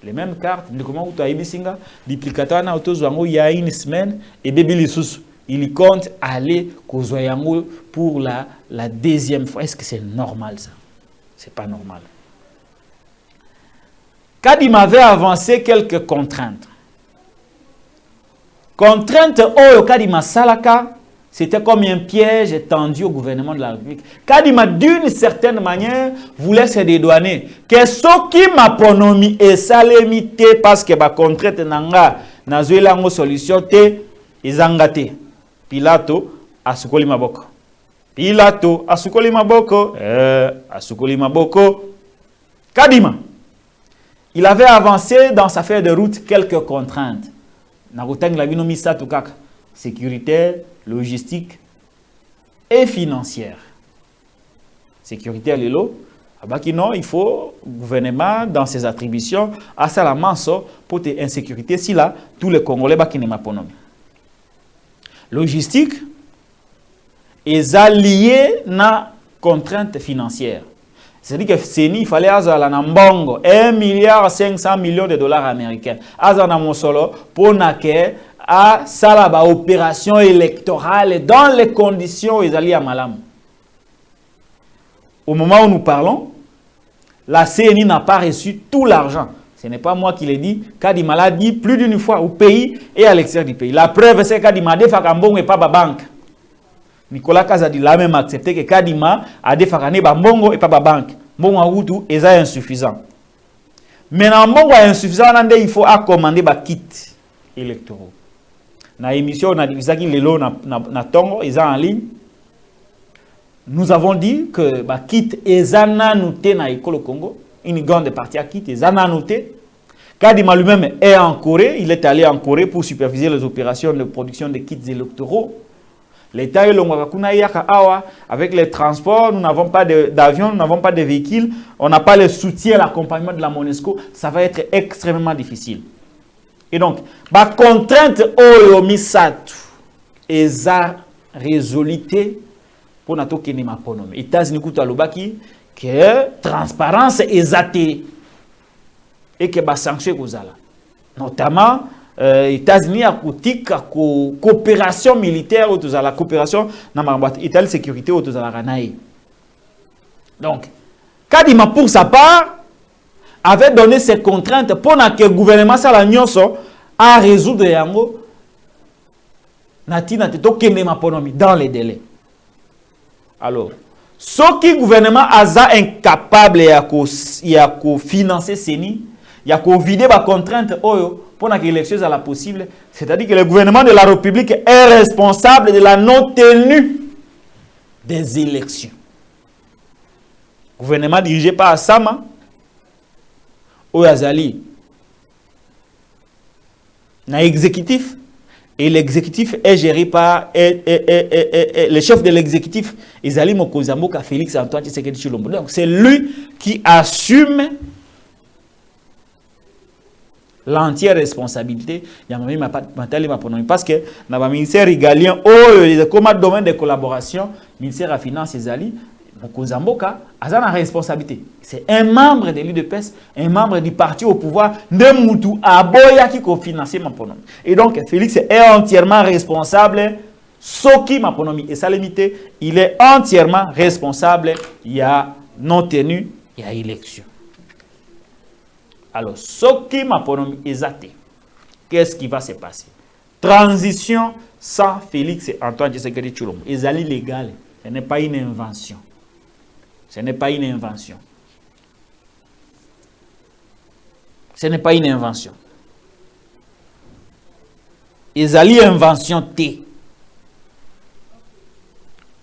S1: les mêmes cartes. Comment tu as ibisinga duplicateur na autozwango il y a une semaine et bébé lissus. Il compte aller kozwayango pour la deuxième fois. Est-ce que c'est normal ça? C'est pas normal. Kadim avait avancé quelques contraintes. Contrainte au Kadima Salaka. C'était comme un piège tendu au gouvernement de la République. Kadima, d'une certaine manière, voulait se dédouaner. Que ce qui m'a pronommé et ça limité parce que ma contrainte nanga, n'a pas solution, te, izangate. Pilato, asukoli maboko. Pilato, asukoli maboko. Asukoli maboko. Kadima. Il avait avancé dans sa feuille de route quelques contraintes. Nakotang la binomi satu kaka. Sécuritaire, logistique et financière. Sécuritaire lelo. Abaki non, il faut gouvernement dans ses attributions à ça la manso pour te insécurité si là tous les Congolais baki ne maponomi. Logistique est allié na contrainte financière. C'est-à-dire que Seni il fallait azala na mbongo 1,5 milliard de dollars américains. Azana mosolo pour naké à salaba opération électorale dans les conditions ils alliés à malam. Au moment où nous parlons, la CNI n'a pas reçu tout l'argent. Ce n'est pas moi qui l'ai dit. Kadima l'a dit plus d'une fois au pays et à l'extérieur du pays. La preuve, c'est que Kadima a dit que pas la banque. Nicolas Kazadi l'a même accepté que Kadima a dit que Mbongo et pas la banque. Mbongo a outou est insuffisant. Maintenant, Mbongo est insuffisant, il faut commander des kits électoraux. Dans l'émission, on a dit que les lots na tongo, ils sont en ligne. Nous avons dit que kit ezana noté na école Congo, une grande partie à kit ezana noté. Kadima lui-même est en Corée, il est allé en Corée pour superviser les opérations de production de kits électoraux. L'État avec les transports, nous n'avons pas d'avion, nous n'avons pas de véhicules, on n'a pas le soutien, l'accompagnement de la MONUSCO, ça va être extrêmement difficile. Et donc, la contrainte oyo misatu eza résoluté pour nato kenema ponome. États-Unis kuta lobaki que transparence ezate et que ba sanction kozala. Notamment États-Unis a kutika coopération militaire autour de la coopération na mabata Italie sécurité autour de la ranaï. Donc, Kadima pour sa part avait donné ses contraintes pour que le gouvernement sala nyonso a résoudre yango natina teto kenema ponome dans les délais. Alors, ce qui le gouvernement est incapable de financer Seni, il y a vider les contraintes pour que l'élection soit possible. C'est-à-dire que le gouvernement de la République est responsable de la non-tenue des élections. Le gouvernement dirigé par Assama, Oyazali, na exécutif. Et l'exécutif est géré par le chef de l'exécutif, Ezali Mokozamboka Félix Antoine Tshisekedi Tshilombo. Donc c'est lui qui assume l'entière responsabilité. Parce que dans le ministère régalien, comme domaine de collaboration, le ministère de la Finance Ezali Mokozamboka a une responsabilité. C'est un membre de l'UDPS, un membre du parti au pouvoir, Ndemutu Aboya qui co-financer Maponomi. Et donc, Félix est entièrement responsable. Soki Maponomi et sa limité, il est entièrement responsable. Il y a non-tenue, il y a élection. Alors, Soki Maponomi est athée. Qu'est-ce qui va se passer? Transition sans Félix et Antoine Tshisekedi Tshilombo. Ezali légal. Ce n'est pas une invention. Ce n'est pas une invention. Ce n'est pas une invention. Ezali invention T.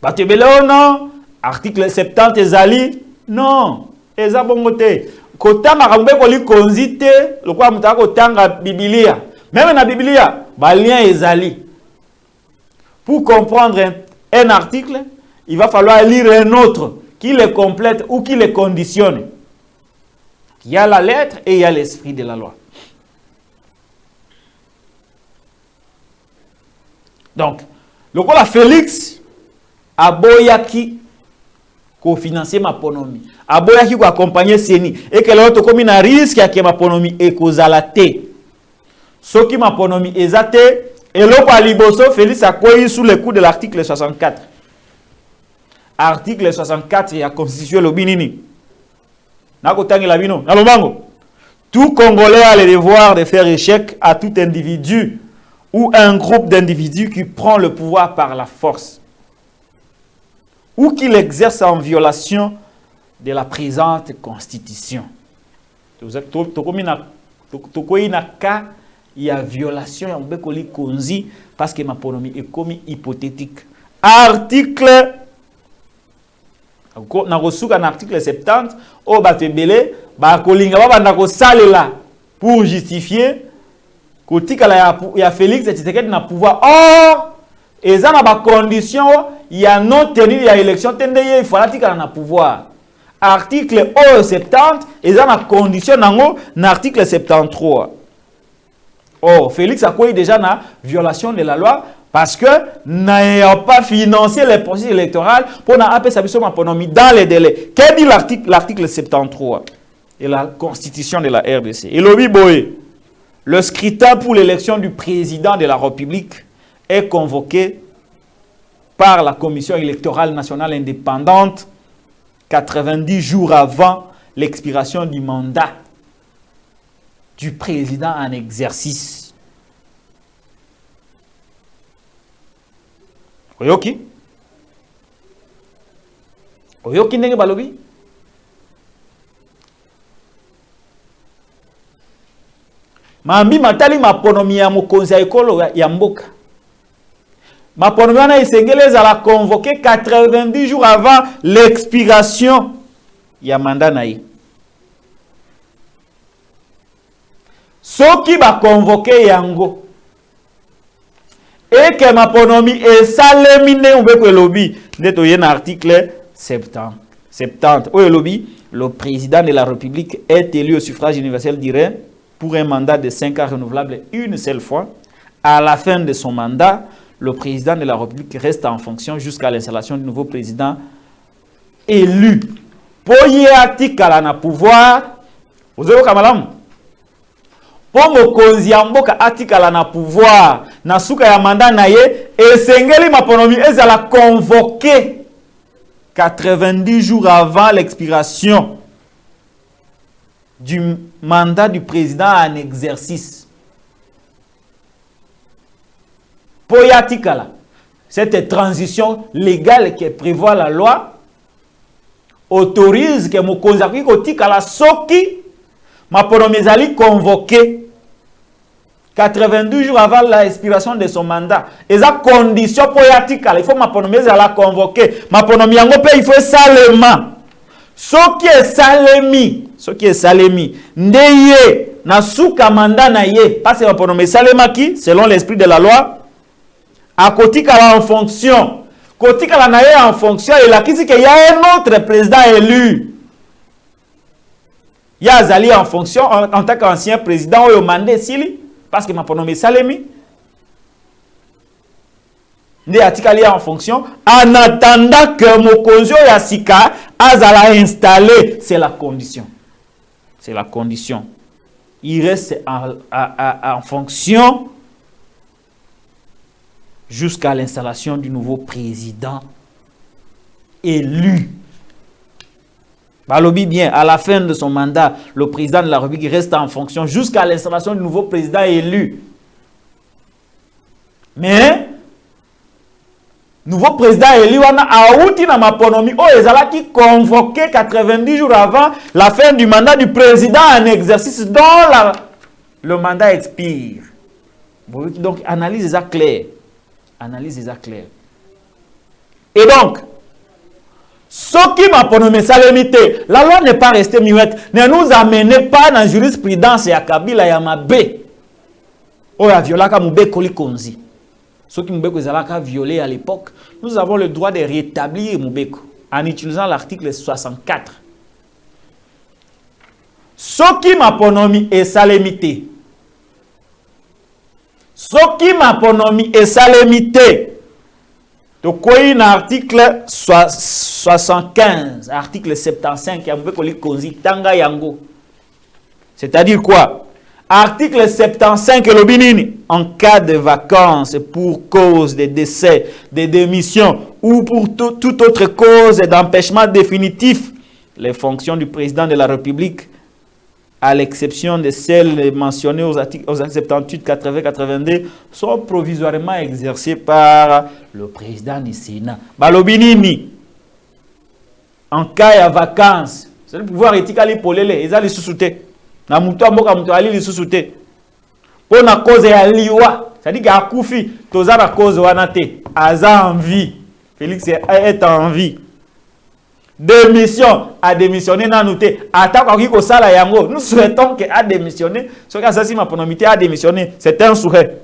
S1: Batebele non. Article 70 Ezali non. Eza bongote. Kotanga kambe koli konzite. Le quoi mutaka kotanga Biblia. Même na Biblia, balien Ezali. Pour comprendre un article, il va falloir lire un autre qui le complète ou qui le conditionne. Il y a la lettre et il y a l'esprit de la loi. Donc, le quoi Félix aboyaki co-financer ma ponomi. Aboyaki ko accompagner Seni et que l'autre comme un risque à que ma ponomi et kozalate. Ce qui ma ponomi ezate et le quoi liboso Félix a quoi sous le coup de l'article 64. Article 64 de la Constitution le binini. Tout Congolais a le devoir de faire échec à tout individu ou un groupe d'individus qui prend le pouvoir par la force ou qui l'exerce en violation de la présente Constitution. Il y a violation parce que ma ponomi est commis hypothétique. Article na kosuka na article 70 o batebele ba kolinga ba banda ko salela pour justifier kotikala ya Félix Tshisekedi na pouvoir. Or, eza na ba condition ya non tenue ya élection tendeye il fallait tika na pouvoir. Article 70 eza na condition nango na article 73. Or, Félix a quoi déjà na violation de la loi parce que n'a pas financé les processus électoraux pour na appeler sa autonomie dans les délais. Qu'est dit l'article 73 et la constitution de la RDC? Et lobby boy, le scrutin pour l'élection du président de la République est convoqué par la Commission électorale nationale indépendante 90 jours avant l'expiration du mandat du président en exercice. Oyoki? Oyoki ndenge balobi? Mambi matali maponomi ya mokonzi ya ekolo ya mboka. Maponomi wana isengeleza la convoqué 90 jours avant l'expiration ya mandat na ye. Soki ba convoqué yango et que maponomi esalemi nde mbeko elobi ndeto ye na article 70 oyo elobi le président de la République est élu au suffrage universel direct pour un mandat de 5 ans renouvelable une seule fois. À la fin de son mandat, le président de la République reste en fonction jusqu'à l'installation du nouveau président élu. Pour y atikala na pouvoir, vous avez kamalam. Pour mokonzi ya mboka atikala na pouvoir, na suka ya mandat na ye, esengeli maponomi ezala convoqué 90 jours avant l'expiration du mandat du président en exercice. Poyatikala, cette transition légale qui prévoit la loi autorise que mokonzi kotikala soki maponomizali convoqué 82 jours avant l'expiration de son mandat. Et ça condition poyatikala, il faut maponomizala convoqué. Maponomi yango pe il faut salement. Soki est salemi, ndeye na suka manda na ye, parce que maponomi salema ki selon l'esprit de la loi. A kotikala en fonction. Kotikala na ye en fonction. Et la kisi que y a un autre président élu. Y a Zali en fonction en tant qu'ancien président ou au mandat sili. Parce que ma pronommé Salemi. Nde atikali en fonction. En attendant que Mokonzo Yassika azala installé. C'est la condition. C'est la condition. Il reste en fonction jusqu'à l'installation du nouveau président élu. Balobi bien, à la fin de son mandat, le président de la République reste en fonction jusqu'à l'installation du nouveau président élu. Mais, nouveau président élu, on a outi na maponomi, qui convoqué 90 jours avant la fin du mandat du président en exercice dont le mandat expire. Donc, analyse ça clair. Analyse ça clair. Et donc, ce qui m'a pronommé salémité, la loi n'est pas restée muette. Ne nous amenez pas dans la jurisprudence ya Kabila ya Mabe. Oh, ya violaka Moube Koli Konzi. Ce qui Moubeko Zalaka violé à l'époque, nous avons le droit de rétablir Moubeko en utilisant l'article 64. Ce qui m'a pronommé est salémité. Ce qui m'a pronommé est salémité. Donc, il y a un article 75, article 75, c'est-à-dire quoi? Article 75, le binini, en cas de vacances pour cause de décès, de démission ou pour toute autre cause d'empêchement définitif, les fonctions du président de la République, à l'exception de celles mentionnées aux articles 78, 80, 82, sont provisoirement exercées par le président du Sénat. Balobinini, en cas de vacances, c'est le pouvoir éthique à l'ipolele, ils ont les sous-soutés. Na mutu amboka mutu ali les sous-soutés. Pour la cause ya liwa, c'est-à-dire qu'il y a Koufi, toza la cause wanate, aza en vie. Félix est en vie. démission, a démissionné dans nous. Attends, nous souhaitons qu'il a démissionné. Ce cas, si ma ponomité a démissionné, c'est un souhait.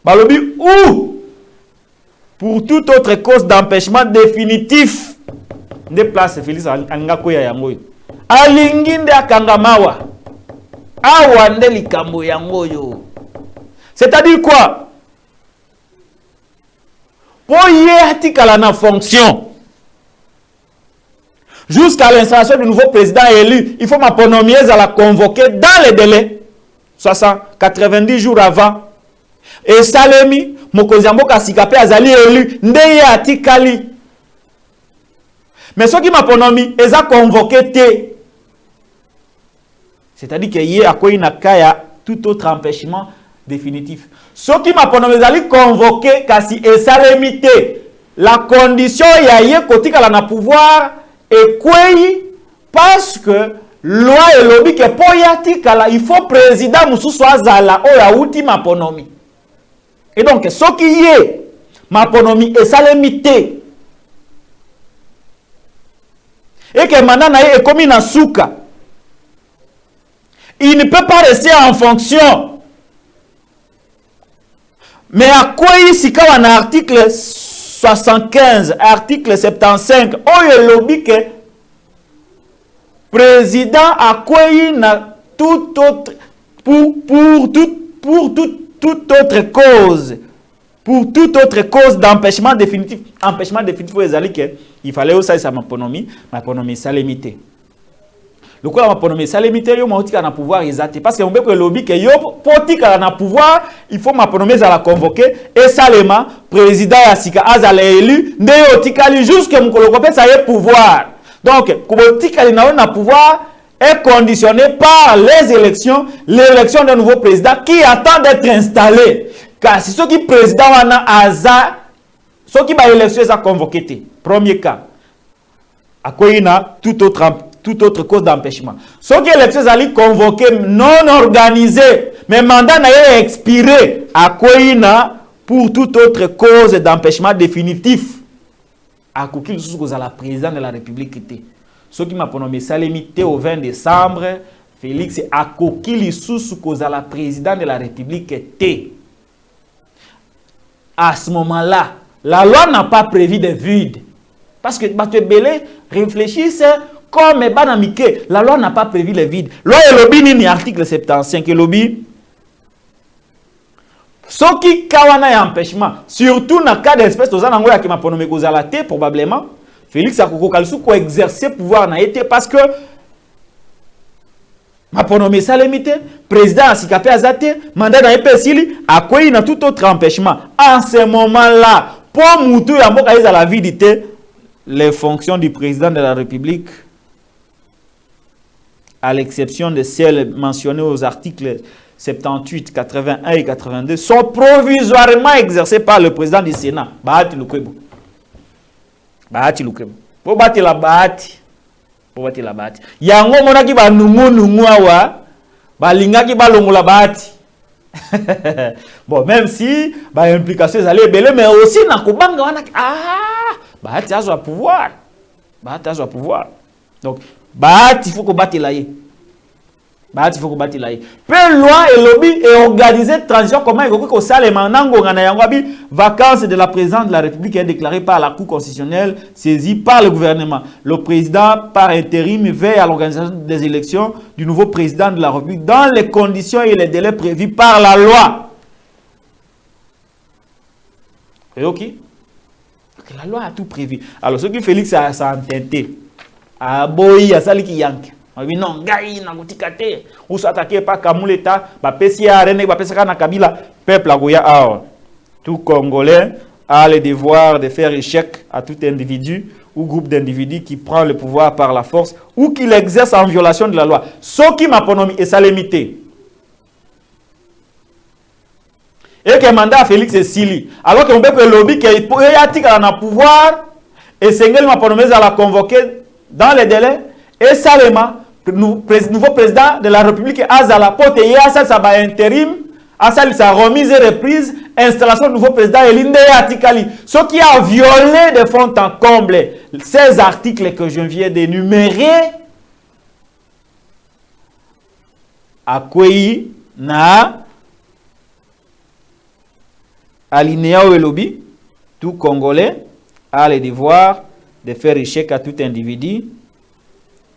S1: Balobi, ou pour toute autre cause d'empêchement définitif de place Félix Angakoya Yangoy. Alinginde akangamawa. Awande likambo yangoyo. C'est-à-dire quoi? Pour y articuler la fonction. Jusqu'à l'installation du nouveau président élu, il faut m'apponomiser à la convoquer dans les délais. 90 jours avant. Et Salemi, Mokozambo Kasikape Azali élu, ndeye atikali. Mais ce qui m'apponomie, ils ont convoqué. C'est-à-dire qu'il y a tout autre empêchement définitif. Ce qui m'apponomie, ils ont convoqué Kasi et Salemi. La condition, il y a côté qu'elle a pouvoir. Et quoi, parce que loi et lobby que pour yatikala, il faut président Moussou soit zala ou ya outi maponomi. Et donc ce qui est maponomi et ça limité. Et que maintenant est comme une souka. Il ne peut pas rester en fonction. Mais à quoi ici quand on a article 75, article 75, où le lobby que président a quoi tout autre pour toute autre cause, pour toute autre cause d'empêchement définitif pour les alliés que il fallait aussi ça ma économie ça limité. Le quoi ma économie ça limité yo mautika na pouvoir exact parce que on veut que le lobby que yo politika na pouvoir il faut ma économie à la convoquer et salema président Asika azala élu ndeyo tikali jusque mkolokopé ça y pouvoir. Donc politika na pouvoir est conditionné par les élections, l'élection d'un nouveau président qui attend d'être installé. Car c'est ce qui président wana aza ce qui va élection est convoqué. Premier cas. À quoi il y a toute autre cause d'empêchement. Ce qui élection est convoqué non organisé, mais mandat n'a expiré. À quoi il y a pour toute autre cause d'empêchement définitif. À quoi il y a la présidente de la République était. Ce qui m'a pronommé Salemité au 20 décembre, Félix a coquille sous cause à la présidente de la République était. À ce moment-là, la loi n'a pas prévu de vide. Parce que Batebele réfléchissent comme Banamike. La loi n'a pas prévu le vide. Loi et lobby ni article 75 et lobby. Ce qui kawana y empêchement, surtout dans le cas d'espèce, aux anangoya qui m'a pronommé cause à la tête, probablement. Félix Akoko Kalsou ko exercer pouvoir na été parce que ma pronommé ça limité président Asikape Azate mandat na epesili a quoi il a tout autre empêchement en ce moment-là pour moutou ya mboka à la vidité les fonctions du président de la République à l'exception de celles mentionnées aux articles 78, 81 et 82 sont provisoirement exercées par le président du Sénat Bahati Lukwebo. Bahati Lukwebo. Po bati la bahati. Po bati la bahati. Yango monaki ba nungu awa. Ba lingaki ba longola bahati. Bon, même si ba implication allaient belé mais aussi na kubanga wana bahati azo a pouvoir. Bahati azo a pouvoir. Donc bahati faut ko bati la ye. Bahati faut ko bati la ye. Peu loi et lobby et organiser transition comment il faut que ça les manango ngana yango abi vacances de la présidente de la République est déclarée par la Cour constitutionnelle saisie par le gouvernement. Le président par intérim veille à l'organisation des élections du nouveau président de la République dans les conditions et les délais prévus par la loi. Et ok? La loi a tout prévu. Alors ce qui Félix a intenté à boyi à sali ki yank. Oui, non, gaï, na gotikate, ou s'attaquer pas Kamuleta, ba pesia rene, ba pesaka na Kabila, peuple a goya awa. Tout Congolais a le devoir de faire échec à tout individu ou groupe d'individus qui prend le pouvoir par la force ou qui l'exerce en violation de la loi. Ce qui m'a pronommé et ça limité. Et que mandat Félix et Sili. Alors qu'on peut que le lobby qui est à pouvoir et Sengel m'a pronommé à la convoquer dans les délais et Salema. Nouveau président de la République Azala Pote Yassa ça va intérim Asali sa remise et reprise installation du nouveau président Elinde Atikali ce qui a violé de fond en comble ces articles que je viens d'énumérer, à quoi na alinéa ou lobby, tout Congolais a le devoir de faire échec à tout individu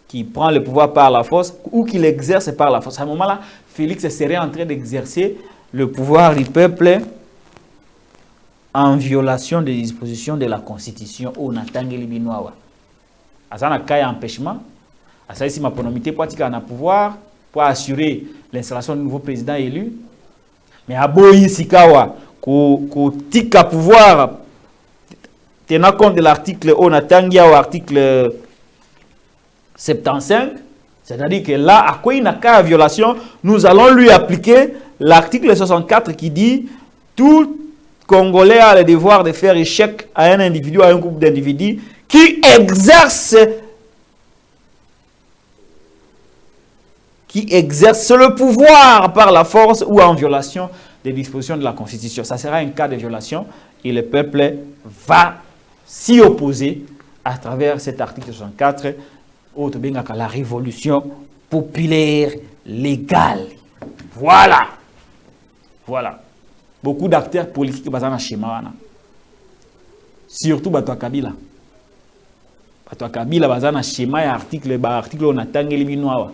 S1: qui prend le pouvoir par la force ou qui l'exerce par la force. À ce moment-là, Félix serait en train d'exercer le pouvoir du peuple en violation des dispositions de la Constitution ou Natangeli Binoawa. À ça, on a un empêchement. À ça, ici, ma pronomité pour pouvoir pour assurer l'installation du nouveau président élu. Mais à Boyi Sikawa, ko tika pouvoir, tenant compte de l'article Onatangia ou article 75, c'est-à-dire que là, à quoi il n'a qu'à violation, nous allons lui appliquer l'article 64 qui dit tout Congolais a le devoir de faire échec à un individu, à un groupe d'individus qui exerce le pouvoir par la force ou en violation des dispositions de la Constitution. Ça sera un cas de violation et le peuple va s'y opposer à travers cet article 64, la révolution populaire légale. Voilà. Voilà. Beaucoup d'acteurs politiques basés dans le schéma. Surtout Bato Kabila. Bato Kabila basé dans le schéma et article on attend les minois.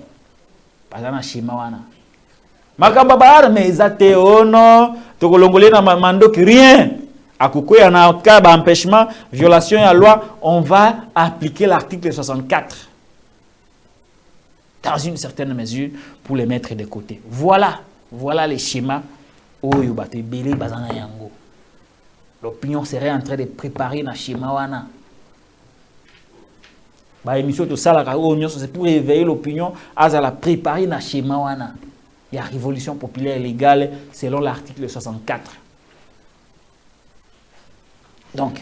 S1: Basé dans le schéma wana. Makababa mais zate ono to kolongolé na mando que rien. À Koukou, il y a un cas d'empêchement, violation de la loi, on va appliquer l'article 64 dans une certaine mesure pour les mettre de côté. Voilà les schémas où l'opinion serait en train de préparer un schéma. C'est pour éveiller l'opinion à la préparer un schéma. Il y a révolution populaire légale selon l'article 64. Donc,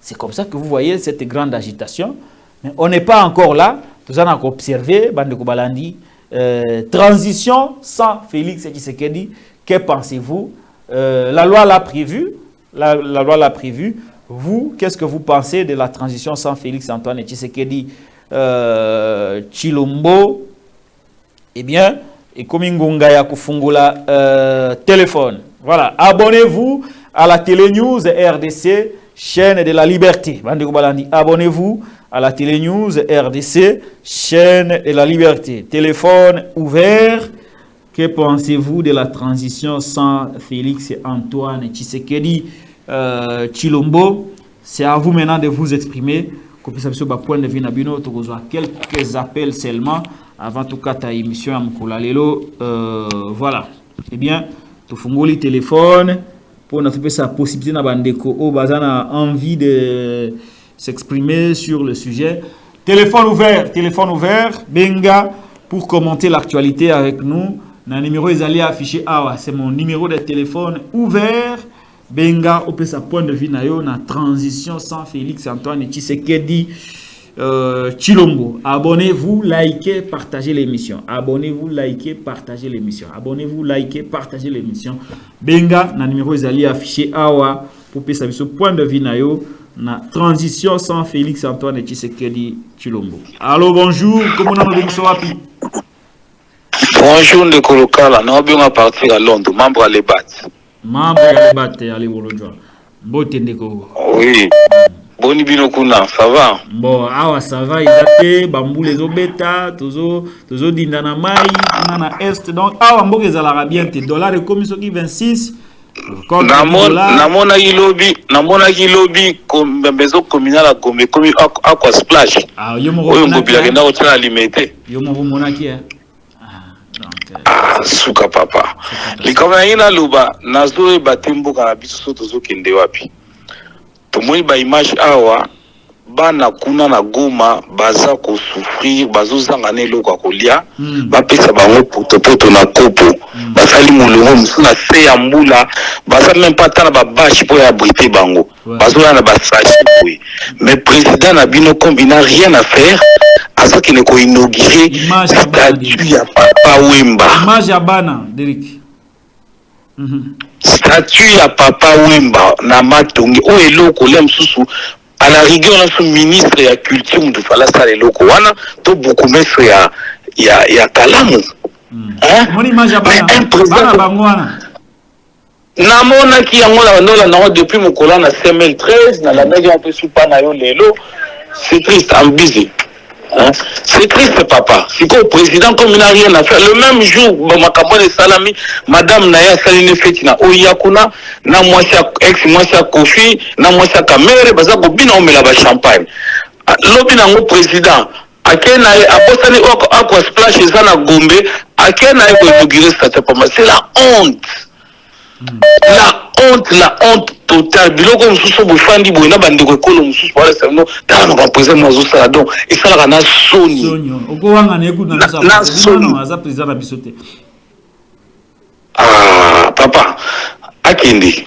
S1: c'est comme ça que vous voyez cette grande agitation. Mais on n'est pas encore là. Nous allons observer, Bandeko Balandi, transition sans Félix Tshisekedi. Que pensez-vous? La loi l'a prévu. La loi l'a prévu. Vous, qu'est-ce que vous pensez de la transition sans Félix Antoine Tshisekedi Chilombo? Eh bien, et comme Ngonga Kufungula téléphone. Voilà, abonnez-vous à la télé news RDC, chaîne de la liberté. Abonnez-vous à la télé news RDC, chaîne de la liberté. Téléphone ouvert. Que pensez-vous de la transition sans Félix Antoine Tshisekedi Chilombo? C'est à vous maintenant de vous exprimer. Quelques appels seulement avant tout cas ta émission à Mkolalelo. Voilà. Eh bien, tu fais le téléphone pour nous sa possibilité na bandeko au bazana envie de s'exprimer sur le sujet. Téléphone ouvert, Benga pour commenter l'actualité avec nous. Le numéro est allé affiché. C'est mon numéro de téléphone ouvert. Benga, au sa point de vue na transition sans Félix Antoine Tshisekedi Chilombo. Abonnez-vous, likez, partagez l'émission. Abonnez-vous, likez, partagez l'émission. Abonnez-vous, likez, partagez l'émission. Benga, na numéro est allé affiché awa pour sa point de vue na transition sans Félix Antoine Tshisekedi Chilombo. Allô, bonjour. Comment on a dit?
S4: Bonjour, le Kolokala. Nous allons partir à Londres. Membre à l'EBAT.
S1: Membre à l'EBAT, allez, bonjour. Bote ndeko.
S4: Oui. Boni bino kuna, ça va?
S1: Bon, awa ça va, il a été bambou les obeta, tozo dindana mai, nana est. Donc, awa mboke zalara bien te dollar de commission qui 26.
S4: Namona kilobi comme bezo communal à Gombe comme aqua splash.
S1: Ah, yo mo
S4: ngobila kenda otala alimete.
S1: Yo mo monaki hein.
S4: Suka papa. Likoma ina luba nazo batembo kana biso tozo kende wapi. Tomoi ba image awa bana kuna na Goma baza ko souffrir bazo zanga ne loko kolia ba pesa bango poto na kopo basali mulongo musuna se ya mbula baza même pas tana ba bashi po ya brité bango bazo na ba sachi oui mais président na bino kombi n'a rien à faire asa qui ne ko inaugurer statue ya Papa Wemba
S1: image ya bana Derek
S4: statue ya Papa Wemba na matongi o eloko le msusu à la rigueur notre ministre de la culture de fala ça les locaux wana to beaucoup mettre ya kalamu
S1: moni maja bana bangwana
S4: namona ki yango na ndola na depuis mokola na 2013 na la mega un peu sous pas na yo lelo c'est triste I'm busy. C'est triste, papa. C'est qu'au président, comme il n'a rien à faire, le même jour, Makamone Salami, Madame Naya Saline Fetina, Oyakuna, na mwasha ex mwasha Kofi, na mwasha Kamere, baza ko bina omela ba champagne. Lobina ngo président, akena apostani akwa splash ezana Gombe, akena ko inaugurer ça c'est la honte. La honte totale. Biloko mususu bofandi boina bandeko ekolo mususu wala sano tala na président mazo sala donc et ça la na soni.
S1: Okowanga na écoute na ça. Non, aza président na bisoté.
S4: Ah, papa. Akende.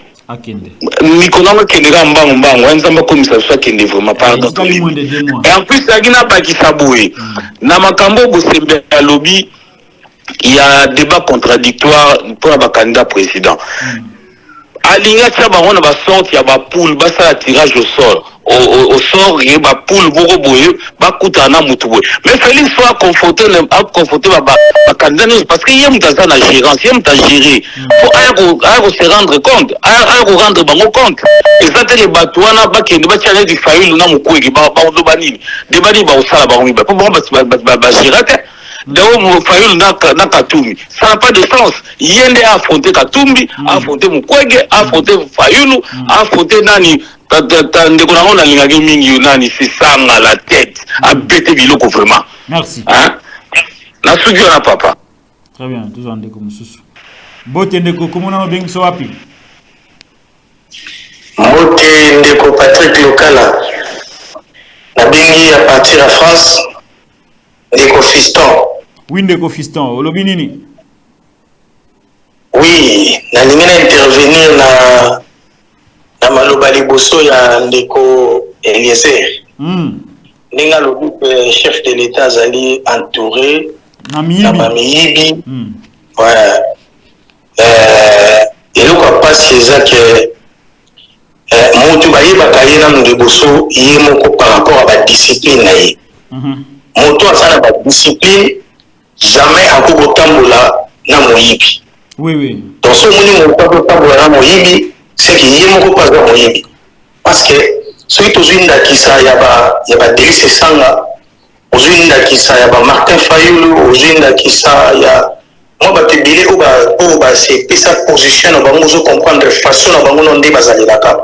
S4: Nicolas Kende mbango nzamba komisa so akende vraiment pardon. Et en plus agina bakisa boye. Na makambo bosembe ya lobby il y a un débat contradictoire pour le candidat président. Alinga tchaba on va sortir ba poule ba ça tirage au sort il ba poule boko boye ba kutana mutu boye. Mais Félix soit conforté ba candidat parce qu'il y a mutaza na gérance, il y a muta gérer. Faut se rendre compte, rendre bango compte. Et ça te batouana ba kende ba tchana du faïl na mukwegi ba ndo banini. De bani ba osala ba ba ba gérer. D'ailleurs, Fayoul n'a Katumbi. Ça n'a pas de sens. Yende a affronté Katumbi, a affronté Mukwege, a affronté Fayoul, a affronté Nani. Ndekonango na lingage mingi Nani, c'est ça à la tête. A bêté biloko vraiment.
S1: Merci.
S4: Hein? La soudure na papa.
S1: Très bien, tous en déco mususu. Bote ndeko, comment on a bien so wapi?
S5: Bote ndeko Patrick Lokala. Na bengi à partir de France. Ndeko Fiston.
S1: Oui, Ndeko Fiston. Olobi nini?
S5: Oui, na ningena intervenir na maloba liboso ya Ndeko Eliezer. Ninga lobi chef de l'État azali entouré na miyibi. Voilà. Eloko passe eza que mutu bayebaka ye na liboso ye moko par rapport à la discipline na ye. Moto asana ba discipline jamais akobotambola na moyibi.
S1: Oui.
S5: Donc ce moni moto akotambola na moyibi c'est qu'il y a moko pas de moyibi. Parce que celui qui ozwinda kisa ya ba Delice Sanga, ozwinda kisa ya ba Martin Fayulu, ozwinda kisa ya moi ba tebele o ba c'est pesa position na bango zo comprendre façon na bango ndé bazalelaka.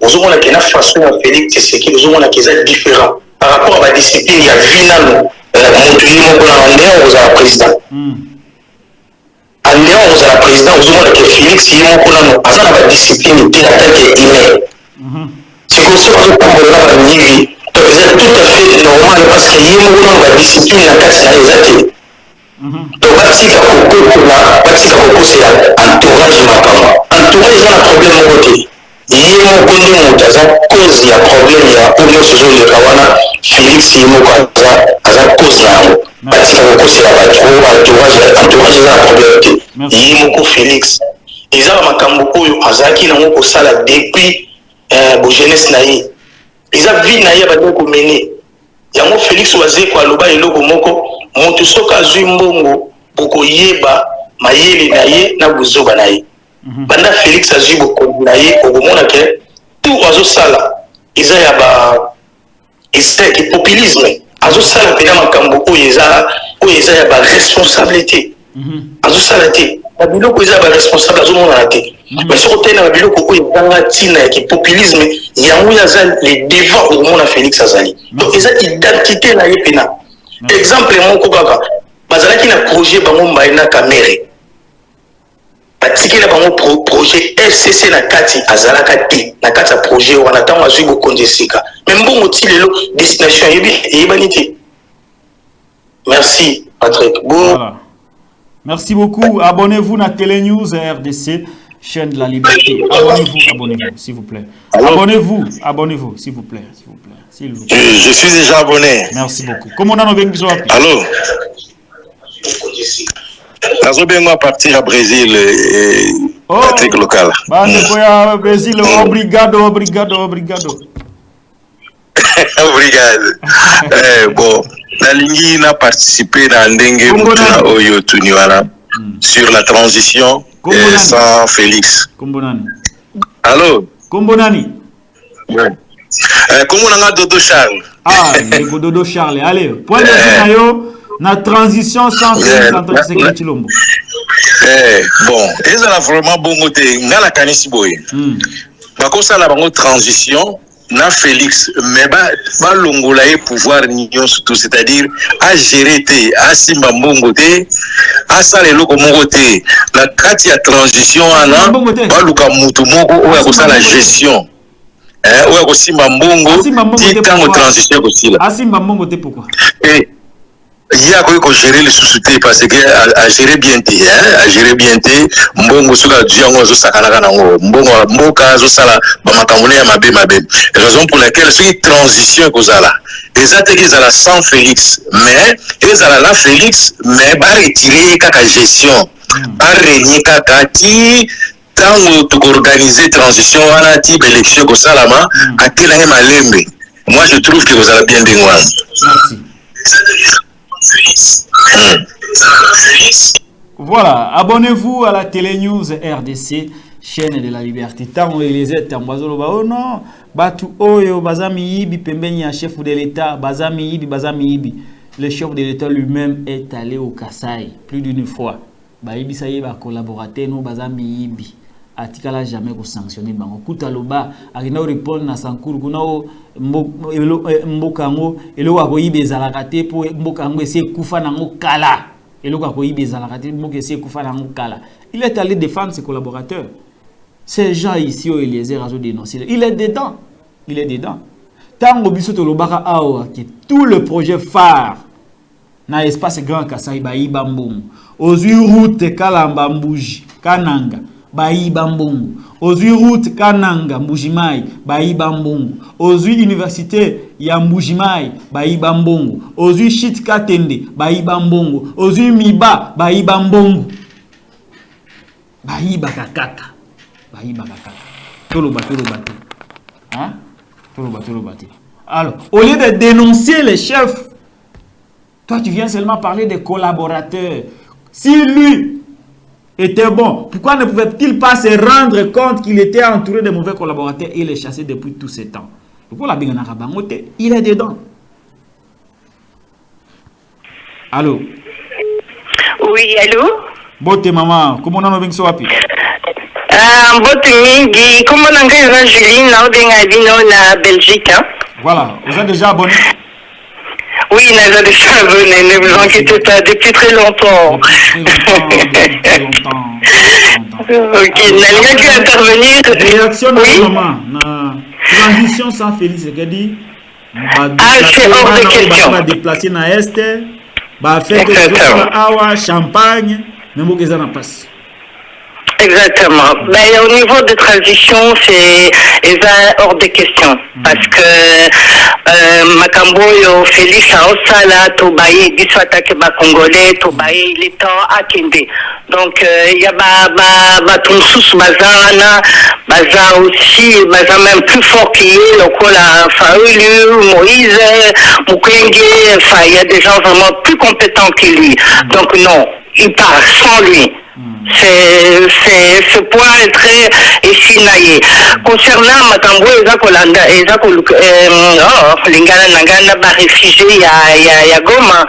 S5: Ozomona que na façon ya Félix Tshisekedi ozomona que c'est différent. Par rapport à la discipline, il y a Vinano, on a président. En dehors, on a la président, on a que Félix, il y a la discipline, il y a c'est comme ça qu'on peut avoir une vie. Donc, c'est tout à fait normal parce qu'il y a la discipline, la casse, la réalité. Donc, Batika Koko, c'est l'entourage macabre. Entourage, il y a un problème au côté. Yemo kondi mutaza cause ya problème ya oyo sozo le kawana Félix yemo kaza cause na batika ko cause ya batu entourage na problème yemo ko Félix eza makambo oyo azaki na ngo sala depuis bo jeunesse na ye eza vie na ye ba ko mener yango Félix waze ko aloba eloko moko moto soka zwi mbongo boko yeba mayele na ye na buzoba na ye. Banda Félix azwi bokonzi na ye okomona ke tout azosala eza ya ba estek populisme azosala pena makambo oyo eza ya ba responsabilité azosala te babiloko eza ba responsable azomona te mais soko tena babiloko oyo ezanga ntina ya populisme yango yaza le devant okomona Félix azali donc eza identité na ye pena exemple moko kaka bazalaki na projet bango mbaye na Kamere Batikela bango projet FCC na kati azalaka te na kati ya projet wana tango azwi bokonzi sika mais mbongo ti lelo destination yebani te. Merci Patrick.
S1: Voilà. Merci beaucoup. Abonnez-vous à Télé News RDC, chaîne de la liberté. Abonnez-vous, s'il vous plaît. Abonnez-vous, s'il vous plaît, s'il vous plaît.
S5: Je suis déjà abonné.
S1: Merci beaucoup. Comment on a nos besoins?
S5: Allô? Nazo bengo partir à Brésil Patrick Local.
S1: Bande koya Brésil, obrigado.
S5: Obrigado. Bon, Nalingi n'a participé dans Ndenge Mutuna Oyo Tuniwana sur la transition sans Félix.
S1: Kombonani.
S5: Allô?
S1: Kombonani.
S5: Comment on a Dodo Charles?
S1: Ah, le Dodo Charles. Allez, point de vue na transition sans Félix entre Tshisekedi Tshilombo.
S5: Bon, et ça a vraiment bon côté. Ngala kanisi boy. Bako ça la bango transition na Félix, mais ba longola et pouvoir nyon surtout, c'est-à-dire à gérer té, à simba mbongo té, à ça les loko mongo té. La kati ya transition ana ba luka mutu moko oya ko ça la gestion. Oya ko simba mbongo ti tango transition ko sila.
S1: Asimba mbongo té pourquoi?
S5: Il y a quoi gérer les sous-soutés parce que à gérer bien té, à gérer bien té, mbongo suka django zo sakana kana ngo, mbongo mboka zo sala ba makamune ya mabe. Raison pour laquelle c'est transition kozala. Exact que ça la sans Félix, mais ça la Félix mais ba retirer kaka gestion, ba régner kaka ti tango to organiser transition wana ti élection kozala ma akela malembe. Moi je trouve que vous allez bien dingwa.
S1: Merci. Voilà, abonnez-vous à la télé news RDC, chaîne de la liberté. Tant les états, oh non, batu oyo bazami yibi pembeni ya chef de l'État, bazami yibi. Le chef de l'État lui-même est allé au Kasaï plus d'une fois. Ba yibi ça y ba collaborateur no bazami yibi. Atikala jamais ko sanctionner bango kutaloba akina répondre na sankuru kuna mbokango elo akoyibe zalakate po mbokango ese kufa nango kala elo akoyibe zalakate mboke ese kufa nango kala. Il est allé défendre ses collaborateurs. Ces gens ici au Eliezer a dénoncé. Il est dedans. Tango biso to lobaka awa que tout le projet phare na espace Grand Kasai ba ibambongo ozui route Kalamba Mbuji Kananga Baïba Mbongo, Ozui route Kananga Mbujimai, Baïba Mbongo, Ozui université ya Mbujimai, Baïba Mbongo, Ozui Shit Katende, Baïba Mbongo, Ozui Miba, Baïba Mbongo, Baïba Kakaka, Tolo bateau. Hein? Tolo bateau. Alors, au lieu de dénoncer les chefs, toi tu viens seulement parler des collaborateurs. Si lui était bon, pourquoi ne pouvait-il pas se rendre compte qu'il était entouré de mauvais collaborateurs et les chasser depuis tous ces temps? Pourquoi la Bigana Bangote, il est dedans. Allô?
S6: Oui, allô?
S1: Bote maman, comment on a bien soapi?
S6: Bote mingi, comment on a bien Julie, na Belgique.
S1: Voilà, vous êtes déjà abonné?
S6: Oui, nous avons déjà abonné, ne vous inquiétez pas, depuis très longtemps.
S1: Depuis très longtemps.
S6: Ok, nous n'avons qu'à intervenir.
S1: Réaction de maman, na transition sans Félix, c'est dit.
S6: C'est hors de question.
S1: On va déplacer dans l'Est, on va faire des champagne, mais on va passer.
S6: Exactement. Ben, au niveau de transition, c'est hors de question. Parce que Makamboyo, Félix Aosala, Tobaye, Diswatake Congolais, Tobaye, il est temps à Kende. Donc, il y a Tonsous, Bazana, Baza aussi, Baza même plus fort qu'il est, Lokola Faulu, Moïse, Mukwenge, enfin, il y a des gens vraiment plus compétents que lui. Donc, non, il part sans lui. Ce point est très effinaillé. Concernant Makambo, Lingana Nangana, réfugié, il y a Goma.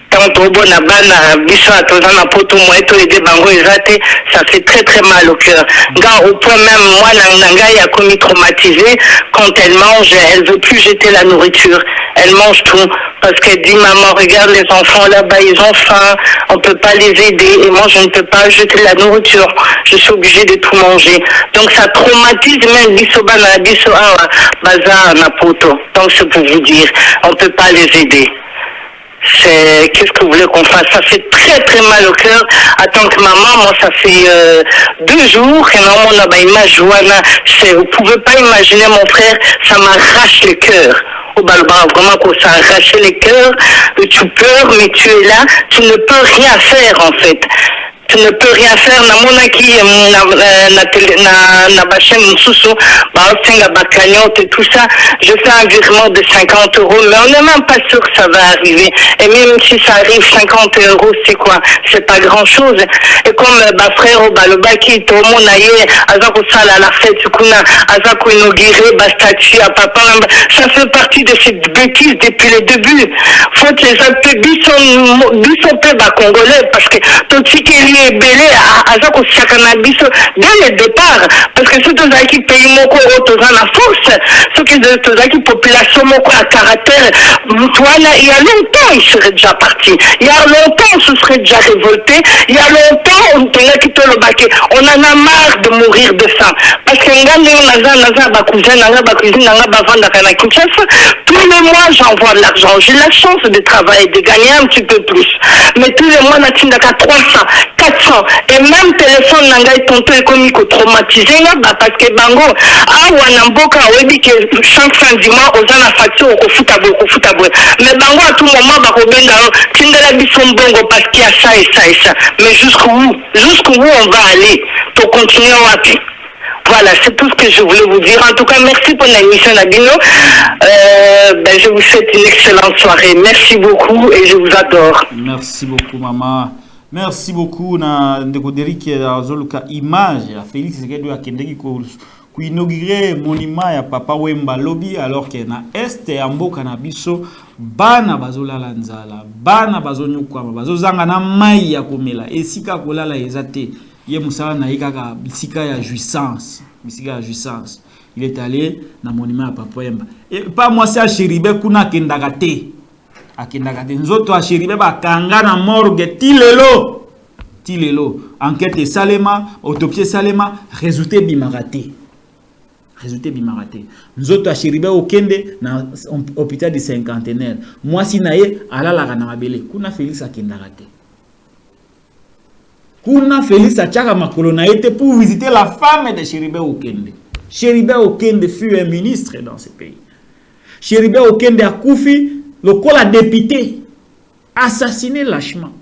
S6: Tant bon à Bana, Bissot, Tozana, Poto, Moeto et des Bango, ça fait très très mal au cœur. Au point même, moi, Nanga a commis traumatisé. Quand elle mange, elle veut plus jeter la nourriture. Elle mange tout. Parce qu'elle dit, maman, regarde les enfants là-bas, ils ont faim, on peut pas les aider. Et moi, je ne peux pas jeter la nourriture. Je suis obligée de tout manger. Donc, ça traumatise même Bissobana, Bissoa, Bazar, Napoto. Donc, c'est pour vous dire, on peut pas les aider. Qu'est-ce que vous voulez qu'on fasse? Ça fait très très mal au cœur. En tant que maman, moi ça fait 2 jours que on a image Joana. Vous pouvez pas imaginer mon frère, ça m'arrache le cœur. Au Balba, vraiment que ça arrache le cœur. Tu pleures, mais tu es là, tu ne peux rien faire en fait. je ne peux rien faire. Namonaki na bachaine Moussoussou, Baosenga Bakagnote et tout ça. Je fais un virement de 50 €, mais on n'est même pas sûr que ça va arriver. Et même si ça arrive, 50 €, c'est quoi? C'est pas grand chose. Et comme frère Balobaki, tout le monde aille, Azako Sala à la fête, Azako inauguré, statue à papa, ça fait partie de cette bêtise depuis le début. Faut que les appuis sont peu congolais, parce que tout ce qui est belé, Azako Sakanabiso, dès le départ, parce que surtout qui pays moko autour la force, ceux qui sont population moko à caractère, voilà, il y a longtemps, ils seraient déjà partis. Il y a longtemps, on se serait déjà révolté. Il y a longtemps, on en a marre de mourir de faim. Parce que tous les mois, j'envoie de l'argent. J'ai la chance de travailler, de gagner un petit peu plus. Mais tous les mois, on a 300, 400. Et même téléphone, on a tonton économique traumatisé, parce que Bango, Wanamboka, on dit que chaque fin du mois, on a la facture au footable. Mais Bango, à tout moment, parce qu'il y a ça et ça et ça. Mais jusqu'où on va aller pour continuer à appuyer. Voilà, c'est tout ce que je voulais vous dire. En tout cas, merci pour l'émission Nabino. Je vous souhaite une excellente soirée. Merci beaucoup et je vous adore.
S1: Merci beaucoup, maman. Merci beaucoup. Na ndekuderi qui azoluka image ya Félix Tshisekedi akendeki ko inaugurer monument ya Papa Wemba lobby alors que na est ya mboka na biso bana bazolala nzala, bana bazonyukwama, bazozanga na mai ya komela, esika kolala ezate. Ye musala na yikaka bisika ya jouissance, il est allé na monument ya Papa Wemba. Et pas moi c'est Chéribe kuna kendagate. Akendagate nzoto a Chéribe bakanga na morgue tilelo. Enquête salema, autopsie salema, résultat bimarate. Nzoto a Chéribe okende na hôpital du cinquantenaire. Moi si naye alala na mabele kuna Félix akendagate. Kuna Félix achaka makolo na été pour visiter la femme de Chéribe Okende. Chéribe Okende fut un ministre dans ce pays. Chéribe Okende a koufi le col a député assassiné lâchement.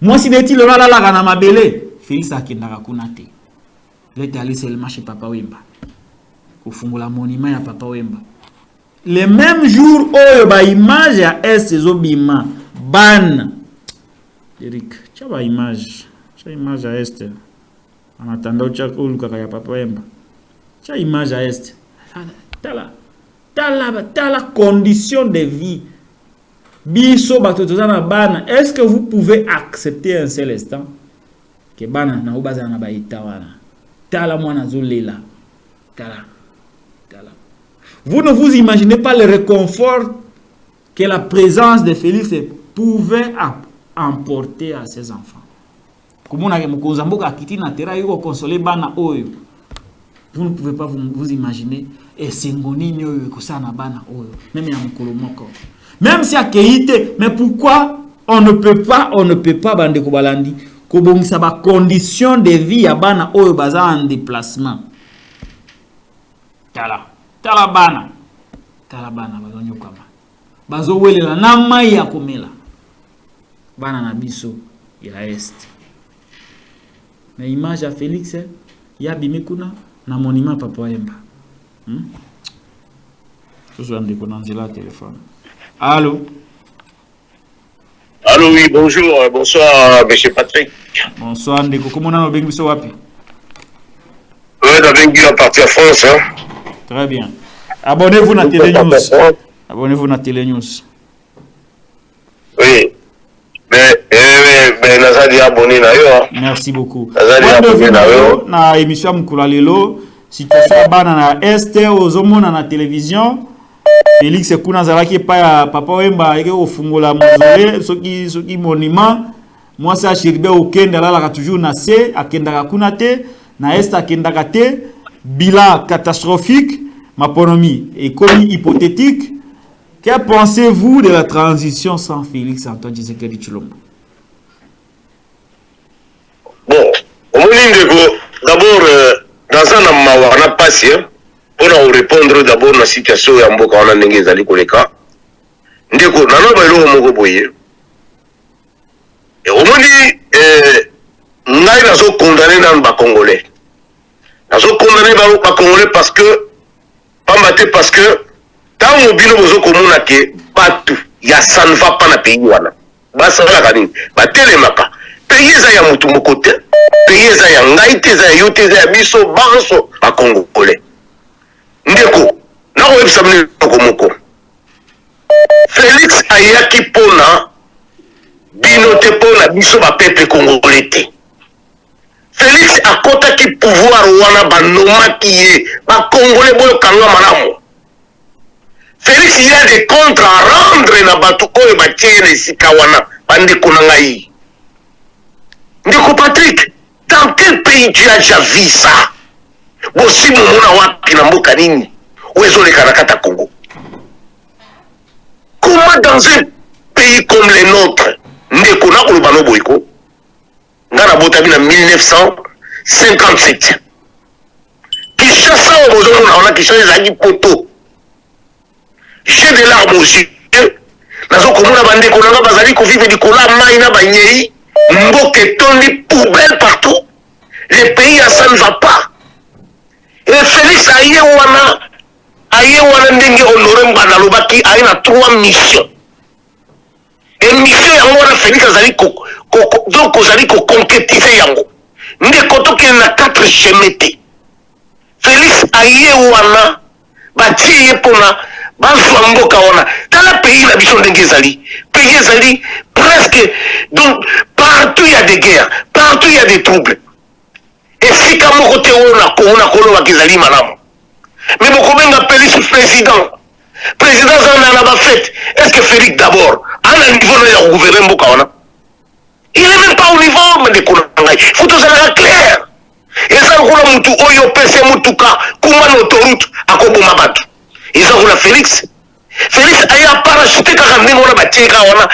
S1: Moi si n'est-il le rala la na mabele Félix akendaka kuna te. Il est allé seulement chez Papa Wemba. Au fungola monument ya Papa Wemba. Le même jour où ba image ya Estezobima ban Eric, tu as image à Est. En attendant, tu as ya Papa Wemba. Tu as image à Est. T'as la condition de vie. Biso batotozana ban. Est-ce que vous pouvez accepter un seul instant que bana na ubaza na baita wana? Tala mwana zolela. Tala. Vous ne vous imaginez pas le réconfort que la présence de Félix pouvait emporter à ses enfants. Vous ne pouvez pas vous imaginer. Même si à Keïte, mais pourquoi on ne peut pas bande Kobalandi, kobongisa ba condition de vie à bana oyo baza en déplacement. Talabana bazonyo kama bazo welela na mai ya komela bana na biso ya est. Na image ya Félix ya bimikuna na monument Papa Wemba. Je suis en déconnanzela téléphone. Allô,
S7: oui, bonjour, bonsoir monsieur Patrick.
S1: Bonsoir ndeko, comment on a bengiso wapi?
S7: Ouais, on a bengi en partie à France hein.
S1: Très bien. Abonnez-vous à Télé News. Abonnez-vous à Télé News.
S7: Oui. Mais Nazadi abonné na yo.
S1: Merci beaucoup.
S7: Nazadi abonné na yo.
S1: Na émission Mukula lelo, situation bana na este ozomona na télévision. Félix kuna zalaki pa ya Papa Wemba eke ofungola mozole soki monument. Moi ça Chéribe Okende la toujours na se akendaka kuna te, na este akendaka te. Bilan catastrophique, ma ponomie, économie hypothétique. Que pensez-vous de la transition sans Félix Antoine Tshisekedi Tshilombo?
S7: Bon, d'abord, dans un moment, on a passé, pour nous répondre d'abord à la situation de Mboka, on a n'engagé dans les cas. Ndeko, nana bailo moko boye, Et au moins ngai nazo condamné dans ba congolais. Nazo condamné ba congolais parce que parce que tant mobile bozo komona ke batu ya ça ne va pas na pays wana. Basa la kanini ba telemaka. Pays za ya mutu mokote, pays za ya ngai te za yote za biso banso ba congolais. Ndeko na ko ebisa mne komoko. Félix ayaki pona binote pona biso ba peuple congolais te. Félix akotaki pouvoir wana banomaki ye ba congolais boyo kanga malamu. Félix il y a des comptes à rendre na batu oyo batie na esika wana bandeko na ngai. Ndeko Patrick, dans quel pays tu as déjà vu ça? Bosi mumuna wapi na mboka nini? Uwezoleka na kata Congo. Comment dans un pays comme le nôtre, ndeko na kolobano boyko, ngana botabi na 1957. Kishasa wa bozono na wana Kishasa zaki poto. J'ai de larmes aux yeux. Nazo komuna bandeko nanga bazali ko vivre dikola mai na banyei, mboke tondi poubelle partout. Le pays ça ne va pas. Et Félix aye wana ndenge honoré mbana lobaki aina 3 missions. Et mission yango wana Félix azali donc ozali ko concrétiser yango. Ndeko toke na 4 chemete. Félix aye wana batie pona bazwa mboka wana tala pays na biso ndenge ezali pays ezali presque donc partout il y a des guerres, partout il y a des troubles. Et si kamo kote ona kolo wakizali malamu mais bokobenga Félix président zana na ba fête. Est-ce que Félix d'abord à un niveau de gouverner mboka wana il est même pas au niveau de konangai faut que ça soit clair. Et ça kola mutu oyo pese mutuka kuma na autoroute akoboma batu. Ils ont la Félix a parachuté quand on a bâti on a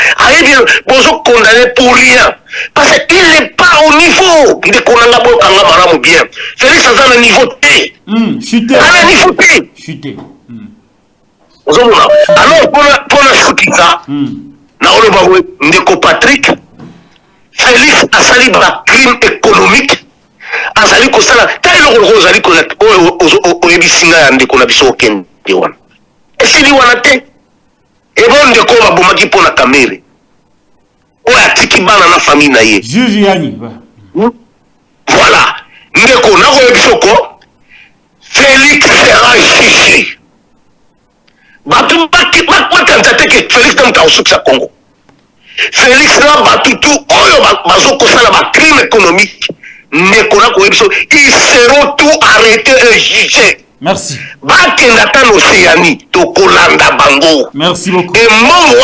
S7: besoin condamné pour rien parce qu'il n'est pas au niveau il est condamné pour quand on bien. Félix a un niveau T. Chuté. À un niveau T. Chuté. Alors pour la chuter ça, na on va voir Ndeko Patrick. Félix a sali ba crime économique. A sali ko sala taille le rose ali ko o ebisinga ya Ndeko na biso ken. Et si lui wana te et bon de ko babomaki pona kamere o atiki bana na famille na ye juge yani voilà ndeko na ko ebisoko Félix sera jugé batu baki bakanta te que Félix tamta osukisa Congo Félix na batu tout oyo bazoko sala ba crime économique ndeko na ko ebiso ils seront tout arrêtés et jugés.
S1: Merci.
S7: Merci beaucoup. Et moi, ils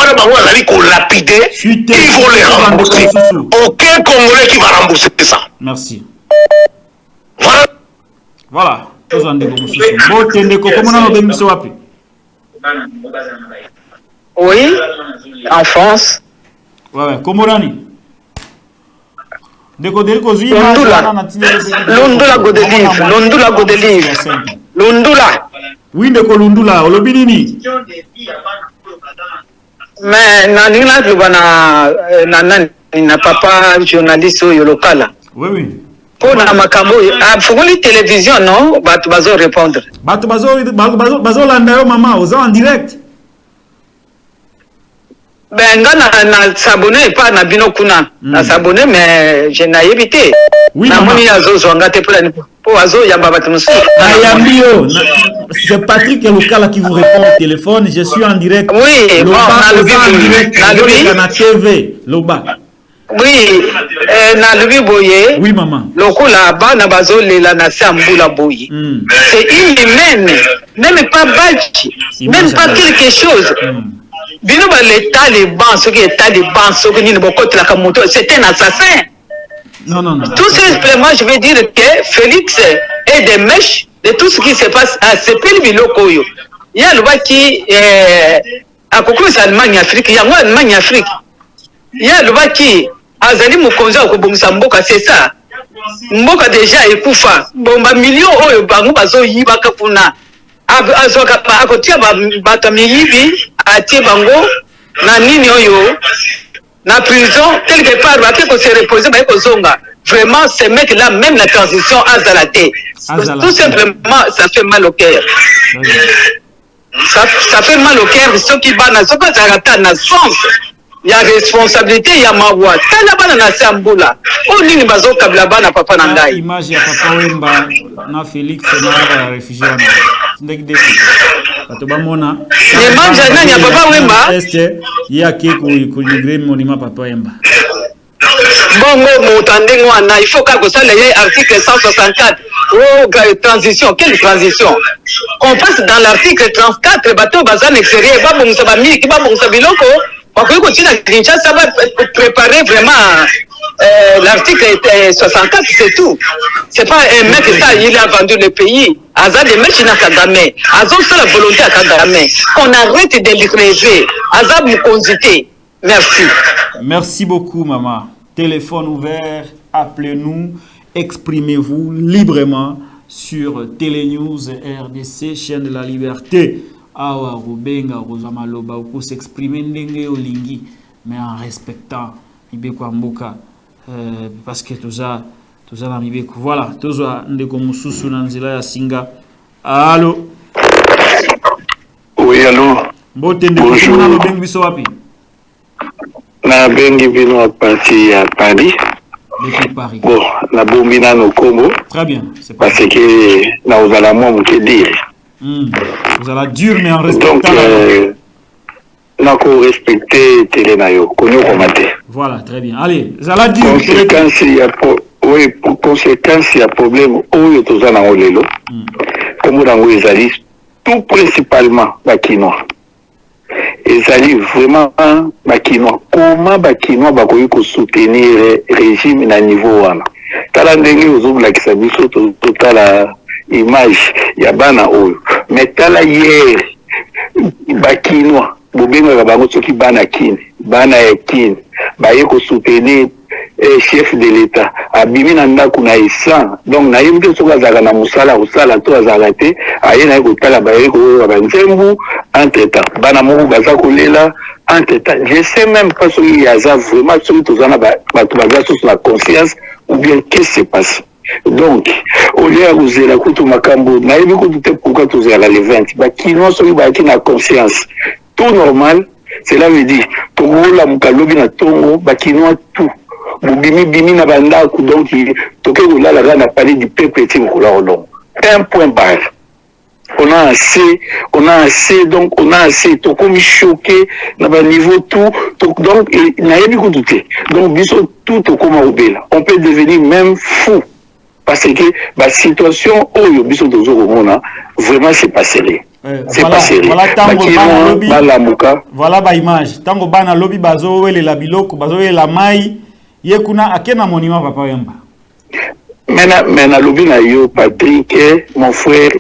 S7: vont les rembourser. Aucun Congolais qui va rembourser ça.
S1: Merci.
S7: Voilà.
S1: Voilà.
S6: Oui, en France.
S1: Ouais, Komorani.
S6: Lundula Godelive. Lundula.
S1: Oui, ndeko Lundula, olobi nini?
S6: Mais nanina na papa journaliste au local.
S1: Oui.
S6: Pour na makambo fungoli télévision non, batu bazo répondre.
S1: Batu bazo landa yo mama, oza en direct.
S6: Ben na s'abonner pas na bino kuna. Na s'abonner mais je n'ai évité.
S1: Oui,
S6: na moni azo zonga te pour azo yamba batu musu.
S1: Ayambio, c'est Patrick Elokala qui vous répond au téléphone, je suis en direct.
S6: Oui,
S1: Loba,
S6: bon,
S1: na TV, Loba.
S6: Oui, na lubi boye.
S1: Oui, maman.
S6: Lokola bana bazo lela na sambula boye. C'est inhumaine, même pas badge, même pas quelque chose. Bino ba l'état les bancs, ce qui est état des bancs, ce qui ni bokote la kamoto, c'est un assassin.
S1: Non.
S6: Tout simplement, je veux dire que Félix est des mèches de tout ce qui se passe à ce pays lokoyo. Il y a le bas qui a couru Allemagne Afrique, il y a moi Allemagne Afrique. Il y a le bas qui a zali mukonza ko bomisa mboka, c'est ça. Mboka déjà ekufa. Bomba million oyo bango bazo yiba kapuna. Azoka akotia ba miyibi atie bango na nini oyo la prison, quelque part, après qu'on s'est reposé, vraiment, ces mecs-là, même la transition à Zalaté, tout simplement, ça fait mal au cœur. Ça fait mal au cœur, ceux qui battent, ceux qui ont la sens. Il y a responsabilité, il y a mawa. Talabana na Samboula. On dit que bazo kablabana papa nangai.
S1: Image ya papa Wemba na Félix na réfugié. Ndek de. Katoba mona.
S6: Image na ya papa Wemba.
S1: Est ya ke ku migrer monument papa Wemba.
S6: Bon motandé ngwana, il faut que ça les article 164. Oh, transition, quelle transition? On passe dans l'article 34, bateau bazan extérieur, ba bon sa bami, ba bon sa biloko. On peut continuer à Kinshasa, ça va préparer vraiment l'article 64, c'est tout. C'est pas un mec il a vendu le pays. Azad des mecs n'a Kagame. Azad c'est la volonté à Kagame. Qu'on arrête de les rêver. Azad nous consulter. Merci.
S1: Merci beaucoup, maman. Téléphone ouvert, appelez-nous, exprimez-vous librement sur Télénews RDC, chaîne de la liberté. Awa Rubenga Rosamaloba pour s'exprimer ndenge olingi mais en respectant Ibeko Mboka parce que tout ça na Ibeko voilà toza ndeko mususu na nzela ya singa. Allô.
S8: Oui, allô.
S1: Mbote ndeko kuna lo bengi biso wapi?
S8: Na bengi bino à partir à Paris.
S1: Depuis Paris.
S8: Bon, na bombi na no Congo.
S1: Très bien, c'est
S8: parce que na ozala moi mon que dire.
S1: Vous allez dur mais en respectant.
S8: Donc, n'a qu'au respecter Télénayo, qu'on commander.
S1: Voilà, très bien. Allez, vous allez dire.
S8: Conséquence, il y a oui, pour conséquence, il y a problème. Où est tout ça dans le lelo? Comme dans les alliés, tout principalement Bakinois. Les alliés vraiment Bakinois. Comment Bakinois va soutenir le régime à niveau 1? Tala ndenge uzobla kisabiso total image ya bana oyo mais tala hier Bakinois bobenga bango soki bana kine bana ya kine baye ko soutenir chef de l'état abimi na ndako na isan donc na yembe soka zaka na musala usala to azaka te aye na ko tala baye ko banzembu entre temps bana moko baza kolela entre temps je sais même pas soki yaza vraiment soki tozana bato baza sous la conscience ou bien qu'est-ce qui se passe. Donc, au lieu de vous la coupe makambo, n'avez pas écouté pourquoi tous à la levante. Bah, qui n'ont pas qui n'a conscience. Tout normal, cela veut dire, tout le monde a mukalobi na tongo, bah, qui n'ont tout. Bimi na banda, donc, tout le monde a parlé du peuple et un point barre. On a assez, donc on a assez, tout comme choqué, dans le niveau tout, donc, il n'a rien écouté. Donc, bisous tout comme on peut devenir même fou. Parce que la situation où ils sont vraiment c'est pas sérieux. C'est pas sérieux.
S1: Voilà ba image. Tango bana lobby bazo wele la biloko bazo wele la mai yekuna akena monument papa Wemba.
S8: Mena lobby na yo Patrick mon frère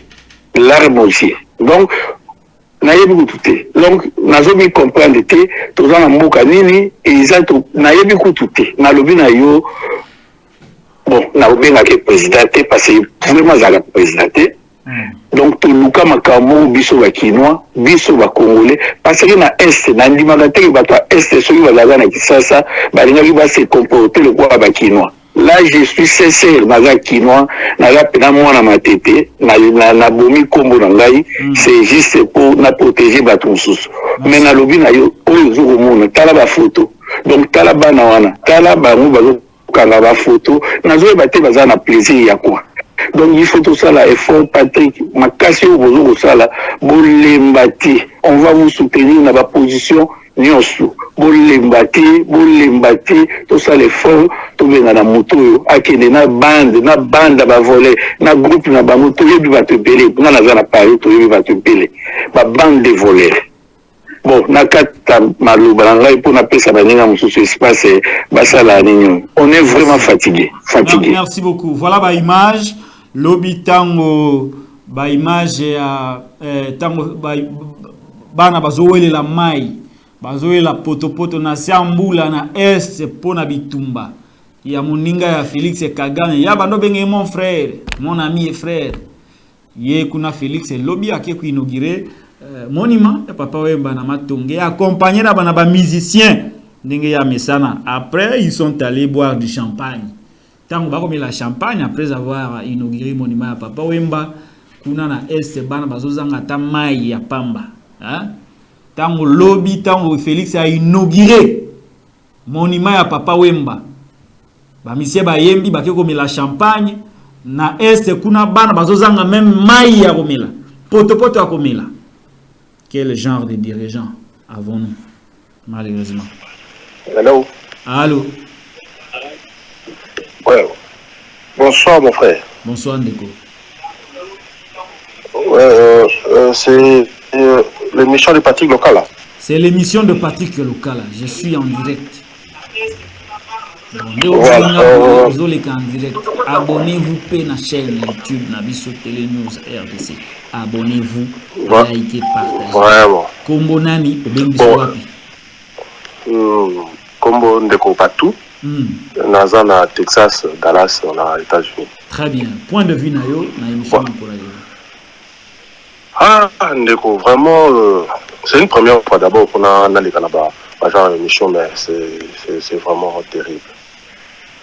S8: Larmosier. Donc na yebi kututé. Donc nazomi comprendre te toza na mboka nini exact na yebi kututé. Na lobby na yo bon, na obenga ke président parce que vraiment za la président. Donc tout le cas makambo biso ba Kinois, biso ba Congolais parce que na est na ndimaka te ba to est soki bazaga na Kisasa balinga ba se comporter le quoi ba Kinois. Là je suis sincère baza Kinois na la pena mwana matete na bomi kombo na ngai c'est juste pour na protéger ba tous. Mais na lobi na yo oyo zo komona tala ba photo. Donc tala bana wana, tala ba mu bazo kanga ba photo nazo ba te baza na plaisir ya quoi. Donc il faut tout ça là effort Patrick makasi au bozo sala bolembati on va vous soutenir dans la position nyonso bolembati tout ça l'effort tout bien na moto yo akende na bande ba voler na groupe na ba moto yebi ba te belé na za na Paris to yebi ba te belé ba bande de voleurs. Bon, nakata malouba ngai pour na pesa baninga mususu espace basala ninyo. On est vraiment fatigué.
S1: Merci beaucoup. Voilà ba image lobi tango ba image ya tango bana bazowele la mai bazowele la poto na siambula na est pona bitumba ya moninga ya Félix Kagame ya bando benge mon frère mon ami et frère ye kuna Félix lobi ake ku inaugurer monument ya papa Wemba na Matonge accompagné na bana ba musicien Après, ils sont allés boire du champagne. Tant qu'on va la champagne, après avoir inauguré le monument à Papa Wemba, kuna na este bana bazozanga ta mai ya pamba. Tant au lobby, tant au Félix a inauguré monument à Papa Wemba. Ba monsieur ba yembi ba keko la champagne na este kuna bana bazozanga même mai ya komela. Poto ya komela. Quel genre de dirigeants avons-nous malheureusement?
S9: Allô?
S1: Allô?
S9: Ouais. Bonsoir mon frère.
S1: Bonsoir Ndeko.
S9: C'est l'émission de Patrick Local là.
S1: C'est l'émission de Patrick Local là. Je suis en direct.
S9: Voilà.
S1: Abonnez-vous à la chaîne YouTube Nabiso Télé News RDC. Abonnez-vous, likez, partagez.
S9: Vraiment.
S1: Kombo nani
S9: Kombo Ndeko Patou. Naza na Texas, Dallas, on a États-Unis.
S1: Très bien. Point de vue na yo na émission pour la
S9: Ndeko, vraiment, c'est une première fois d'abord qu'on a les Canada, pas genre émission, mais c'est vraiment terrible.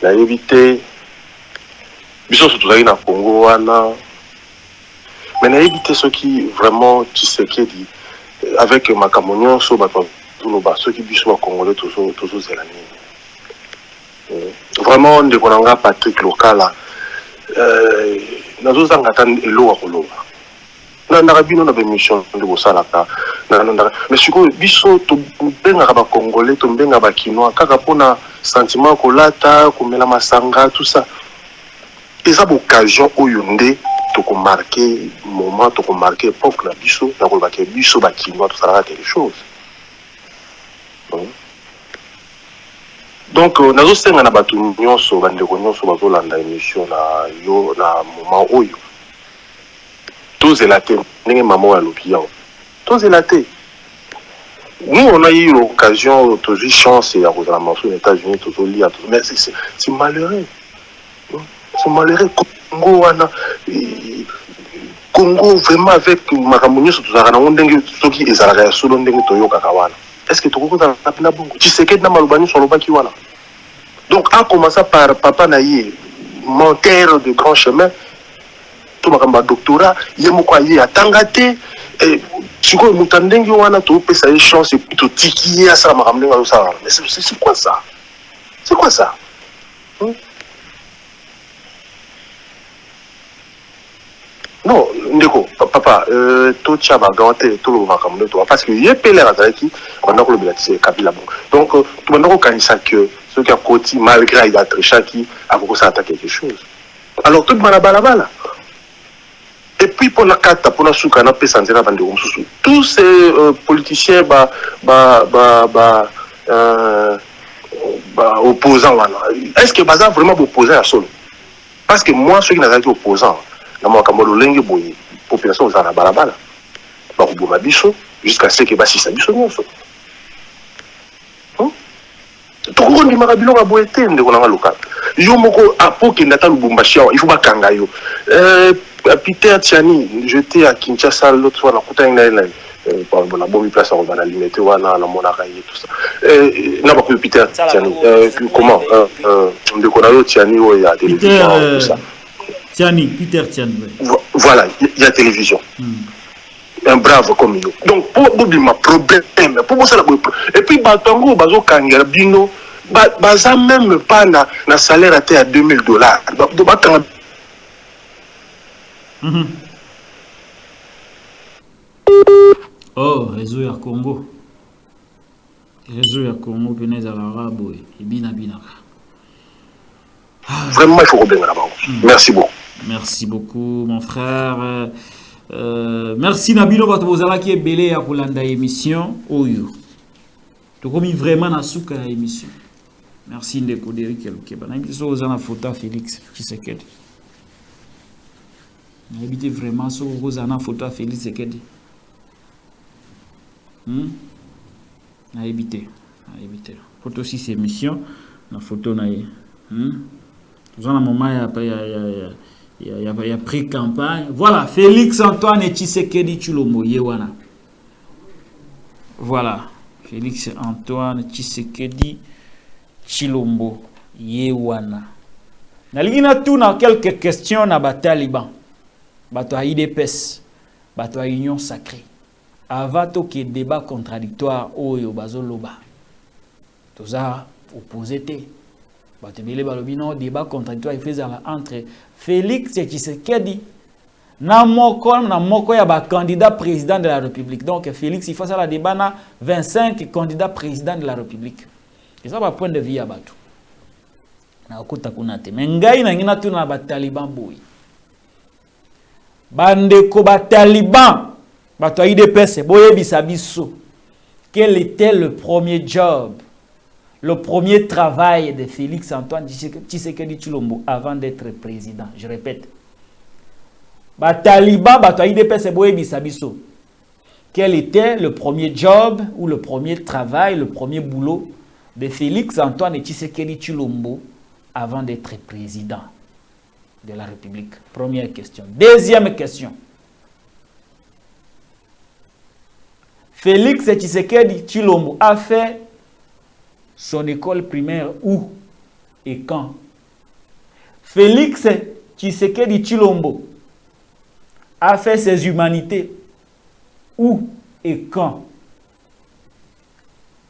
S9: La évité, bisous surtout dans le Congo, mais la évité ceux qui vraiment qui se dit avec ma camonion sur ceux qui bisous au Congolais toujours c'est la nuit. Vraiment, Ndeko nanga Patrick Local là, nous avons attendu l'eau à Koloba. Narabino na mission de bosalaka mais siko biso to benga ba congolais to benga ba kinois kaka pona sentiment kolata komela masanga tout ça et ça occasion oyonde to ko marquer moment to ko marquer époque na biso na ko ba ke biso ba kinois tout ça quelque chose donc nazo senga na batu nyonso bandeko nyonso bazolanda émission na yo na moment oyo tous élatés, maman à l'opinion. Tous élatés. Nous, on a eu l'occasion, toujours chance, et à cause de la mention des États-Unis, toujours lié à tout. Mais c'est malheureux. C'est malheureux. Congo, vraiment, avec ma camonie, surtout, qui est à la solo, est-ce que tu comprends ça? Tu sais que tu as mal sur le bas qui voilà. Donc, à commencer par Papa Naïe, menteur de grand chemin. Tout le doctorat, il y a beaucoup à Tangate, tu vois, Moutandengi, on a tout, ça y est, chance, et plutôt tiki, à ça, mais c'est quoi ça? C'est quoi ça? Non, Ndeko, papa, tout ça va garantir tout le monde, parce que il y a Pelé à Zaki, on a le bilatissé, Kabila. Donc, tout le monde reconnaît que ceux qui ont côté, malgré il y a Trécha qui a beaucoup s'attaquer quelque chose. Alors, tout le monde a balabala. Et puis pour la carte, pour la souka, tous ces politiciens opposants, est-ce que Baza vraiment opposant à Solo? Parce que moi, ceux qui n'ont été opposants, la population aux Arabalabala, jusqu'à ce que Bassi s'habille sur tout le monde m'a dit que boité ndeko local yo moko apoke ndata Lubumbashi il faut bakanga yo Peter Tiani j'étais à Kinshasa l'autre fois na kutana na par la bonne place on va la limiter wana na monaka et tout ça na ba Peter Tiani comment ndeko na yo Tiani o ya télévision tout ça
S1: Tiani Peter Tiani
S9: voilà il y a télévision un brave comme nous. Donc, pour ma problème, pour ça, et puis, Batango, Bazo Kangera, Bino, Baza même pas na salaire à $2000.
S1: Oh, réseau ya Congo. Réseau ya Congo, penez à l'arabe, et binabina.
S9: Vraiment, il faut revenir là-bas. Merci beaucoup.
S1: Merci beaucoup, mon frère. Merci Nabilo Batobozala qui est belé à Kolanda émission. Oyo. Tu commis vraiment na souka émission. Merci Ndeko Derrick Elukeba. Na biso ozana photo Félix Tshisekedi. Na habité vraiment so ozana photo Félix Tshisekedi. Na habité. Photo aussi c'est émission. Na photo na ozana moment il y a pris campagne. Voilà, Félix Antoine et Tshisekedi Tshilombo Yewana. Voilà, Félix Antoine Tshisekedi Tshilombo Yewana. Nalingina tout na quelques questions na ba Taliban. Bato a IDPS, bato a Union Sacrée. Avant tout que débat contradictoire oyo bazoloba. Tout ça opposé té. Bato bele balobi non débat contradictoire il faisait entre Félix Tshisekedi na moko ya ba candidat président de la République. Donc Félix il faut ça la débat na 25 candidats président de la République. Et ça va point de vue ya bato. Na okuta kuna te. Mais ngai na ngina tuna ba Taliban boy. Bandeko ba Taliban bato IDPS boye bisabiso. Quel était le premier job, le premier travail de Félix Antoine Tshisekedi Tshilombo avant d'être président? Je répète. Ba Taliban bato IDPS boye bisabiso. Quel était le premier job ou le premier travail, le premier boulot de Félix Antoine Tshisekedi Tshilombo avant d'être président de la République? Première question. Deuxième question. Félix Tshisekedi Tshilombo a fait son école primaire où et quand? Félix Tshisekedi Tshilombo a fait ses humanités où et quand?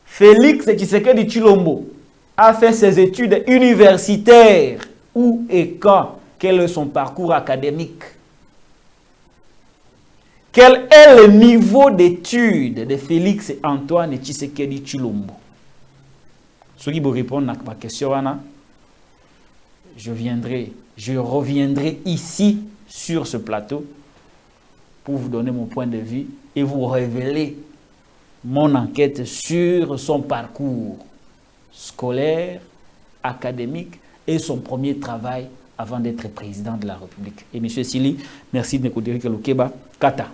S1: Félix Tshisekedi Tshilombo a fait ses études universitaires où et quand? Quel est son parcours académique? Quel est le niveau d'études de Félix Antoine Tshisekedi Tshilombo? Ceux qui vous répondent à ma question, je reviendrai ici sur ce plateau pour vous donner mon point de vue et vous révéler mon enquête sur son parcours scolaire, académique et son premier travail avant d'être président de la République. Et M. Sili, merci de m'écouter. Kata.